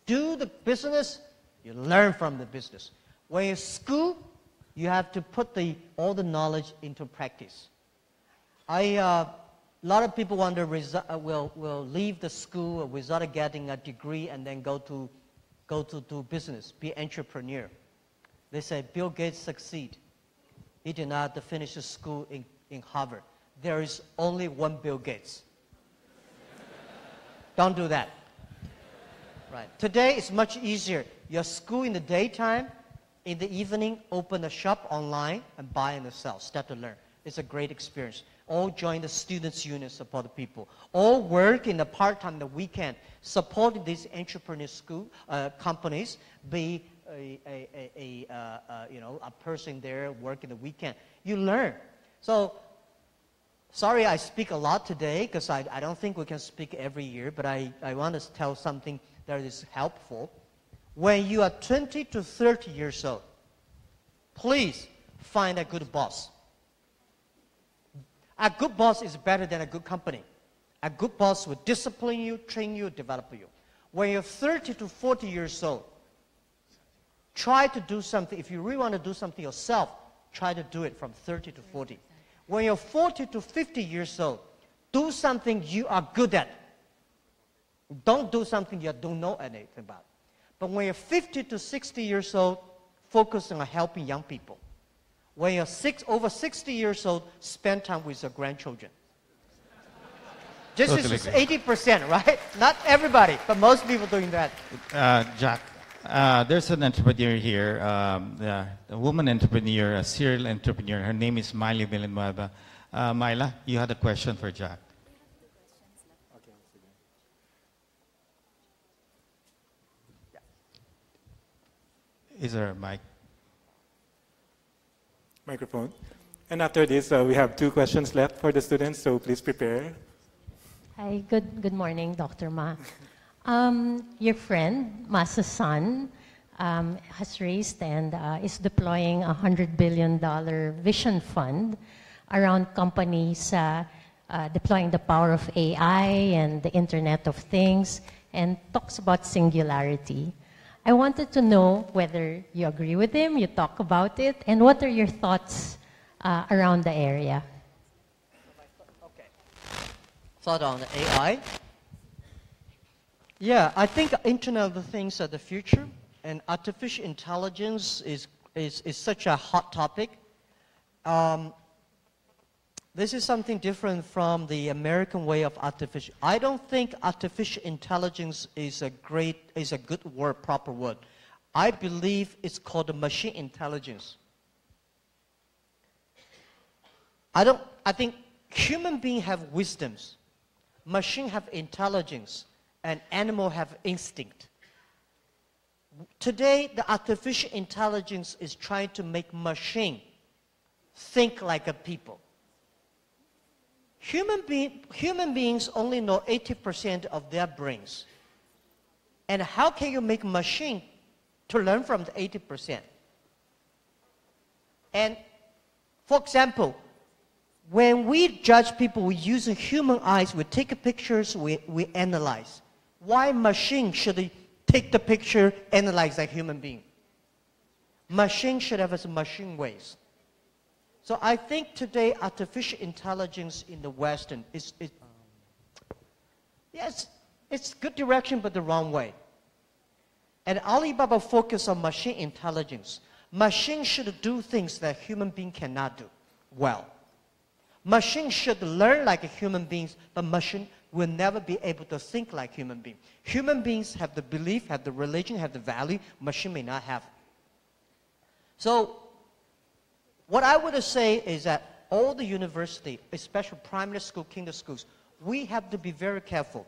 do the business, you learn from the business. When you school, you have to put all the knowledge into practice. A lot of people will leave the school without getting a degree and then go to do business, be entrepreneur. They say Bill Gates succeed. He did not finish the school in Harvard. There is only one Bill Gates. Don't do that. Right. Today it's much easier. Your school in the daytime, in the evening, open a shop online and buy and sell. Start to learn. It's a great experience. All join the students' union, support the people. All work in the part-time, the weekend, support these entrepreneur school companies. Be a person there working the weekend. You learn. So, sorry I speak a lot today because I don't think we can speak every year, but I want to tell something that is helpful. When you are 20 to 30 years old, please find a good boss. A good boss is better than a good company. A good boss will discipline you, train you, develop you. When you're 30 to 40 years old, try to do something. If you really want to do something yourself, try to do it from 30 to 40. When you're 40 to 50 years old, do something you are good at. Don't do something you don't know anything about. But when you're 50 to 60 years old, focus on helping young people. When you're over 60 years old, spend time with your grandchildren. This is 80%, right? Not everybody, but most people doing that. Jack, there's an entrepreneur here, a woman entrepreneur, a serial entrepreneur. Her name is Miley Villanueva. Myla, you had a question for Jack. Is there a mic? Microphone. And after this, we have 2 questions left for the students, so please prepare. Hi, good morning, Dr. Ma. Your friend, Masa's son, has raised and is deploying a $100 billion vision fund around companies deploying the power of AI and the Internet of Things, and talks about singularity. I wanted to know whether you agree with him, you talk about it, and what are your thoughts around the area? Thought on AI? Yeah, I think Internet of the Things are the future, and artificial intelligence is such a hot topic. this is something different from the American way of artificial. I don't think artificial intelligence is a good word, proper word. I believe it's called machine intelligence. I think human beings have wisdoms, machine have intelligence, and animal have instinct. Today, the artificial intelligence is trying to make machine think like a people. Human beings only know 80% of their brains. And how can you make a machine to learn from the 80%? And for example, when we judge people, we use human eyes, we take pictures, we analyze. Why machine should take the picture, analyze like human being? Machine should have its machine ways. So I think today artificial intelligence in the Western yes, it's good direction but the wrong way. And Alibaba focus on machine intelligence. Machine should do things that human being cannot do well. Machine should learn like human beings, but machine will never be able to think like human beings. Human beings have the belief, have the religion, have the value, machine may not have. So what I would say is that all the university, especially primary school, kinder schools, we have to be very careful.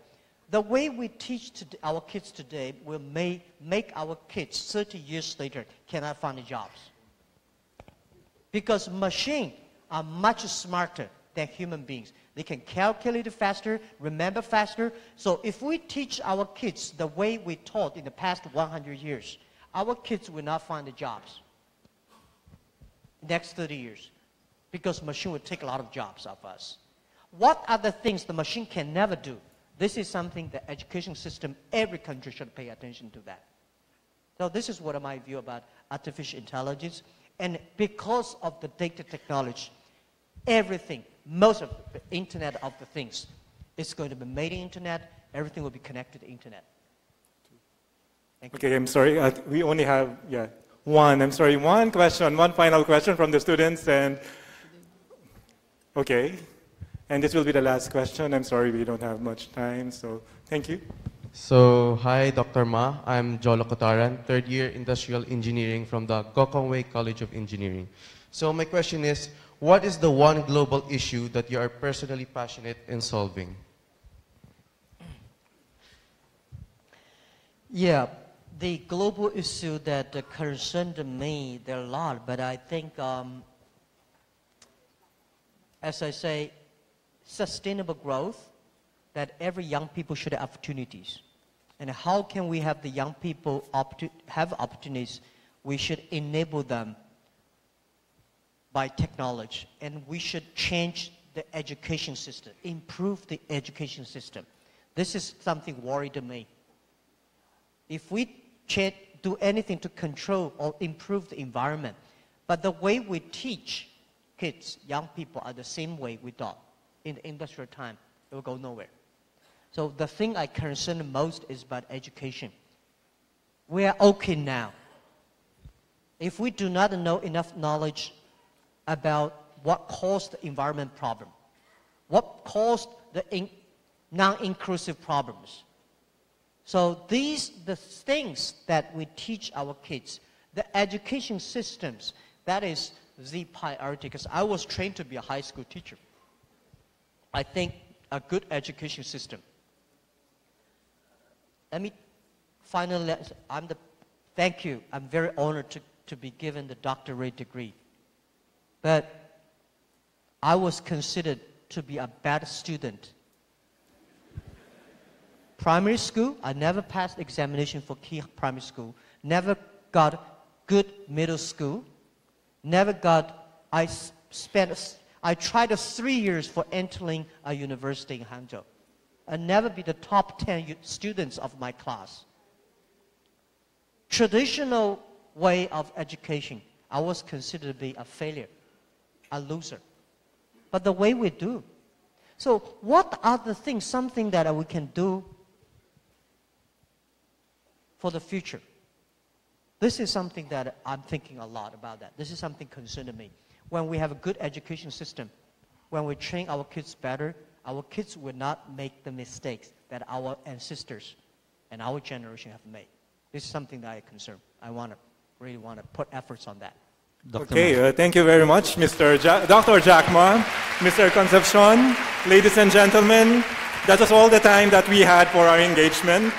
The way we teach our kids today will make our kids 30 years later cannot find jobs. Because machines are much smarter than human beings. They can calculate faster, remember faster. So if we teach our kids the way we taught in the past 100 years, our kids will not find the jobs next 30 years, because machine will take a lot of jobs of us. What are the things the machine can never do? This is something the education system, every country should pay attention to that. So this is what my view about artificial intelligence. And because of the data technology, everything, most of the Internet of the things is going to be made in Internet. Everything will be connected to the Internet. Okay, I'm sorry. We only have, one question, one final question from the students. And okay. And this will be the last question. I'm sorry we don't have much time, so thank you. So, hi, Dr. Ma. I'm Jolo Kotaran, third year Industrial Engineering from the Gokongwei College of Engineering. So my question is, what is the one global issue that you are personally passionate in solving? Yeah, the global issue that concerned me, there are a lot, but I think, as I say, sustainable growth, that every young people should have opportunities. And how can we have the young people have opportunities? We should enable them by technology. And we should change the education system, improve the education system. This is something worried me. If we do anything to control or improve the environment, but the way we teach kids, young people, are the same way we taught in the industrial time, it will go nowhere. So the thing I concern most is about education. We are okay now. If we do not know enough knowledge about what caused the environment problem, what caused the non-inclusive problems. So the things that we teach our kids, the education systems, that is the priority, because I was trained to be a high school teacher. I think a good education system. Let me finally, thank you. I'm very honored to be given the doctorate degree. But I was considered to be a bad student. Primary school, I never passed examination for key primary school. Never got good middle school. Never got, I tried 3 years for entering a university in Hangzhou. I never be the top 10 students of my class. Traditional way of education, I was considered to be a failure, a loser. But the way we do. So what are the things, something that we can do for the future? This is something that I'm thinking a lot about that. This is something concerning me. when we have a good education system, when we train our kids better, our kids will not make the mistakes that our ancestors and our generation have made. This is something that I concern. I really want to put efforts on that. Okay, thank you very much, Dr. Jack Ma, Mr. Concepcion. Ladies and gentlemen, that was all the time that we had for our engagement.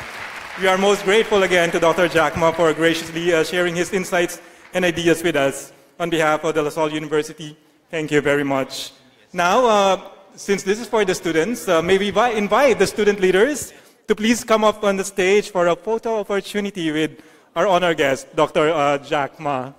We are most grateful again to Dr. Jack Ma for graciously sharing his insights and ideas with us. On behalf of the LaSalle University, thank you very much. Now, since this is for the students, may we invite the student leaders to please come up on the stage for a photo opportunity with our honor guest, Dr. Jack Ma.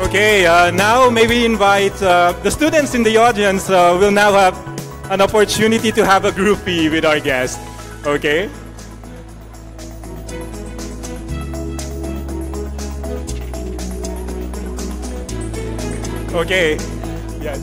Okay, now may we invite the students in the audience will now have an opportunity to have a groupie with our guest. Okay? Okay. Yes.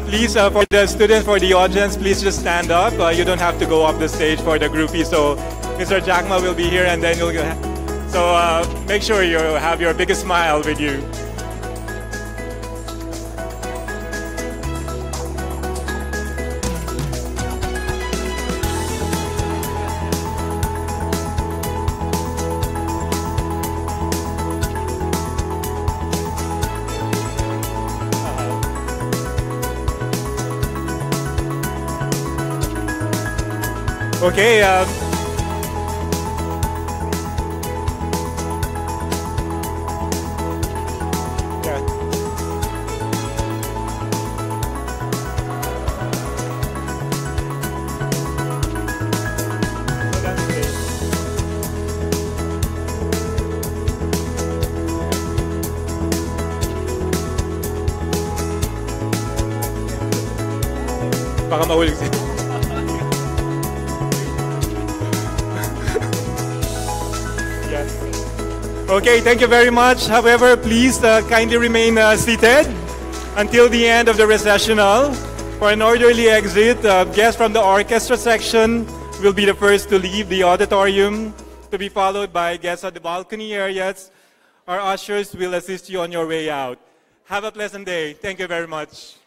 Please, for the students, for the audience, please just stand up. You don't have to go up the stage for the groupie. So Mr. Jack Ma will be here and then you'll go. So make sure you have your biggest smile with you. Okay. Baka mahulog siya. Yes. Okay, thank you very much. However, please kindly remain seated until the end of the recessional. For an orderly exit, guests from the orchestra section will be the first to leave the auditorium, to be followed by guests at the balcony areas. Our ushers will assist you on your way out. Have a pleasant day. Thank you very much.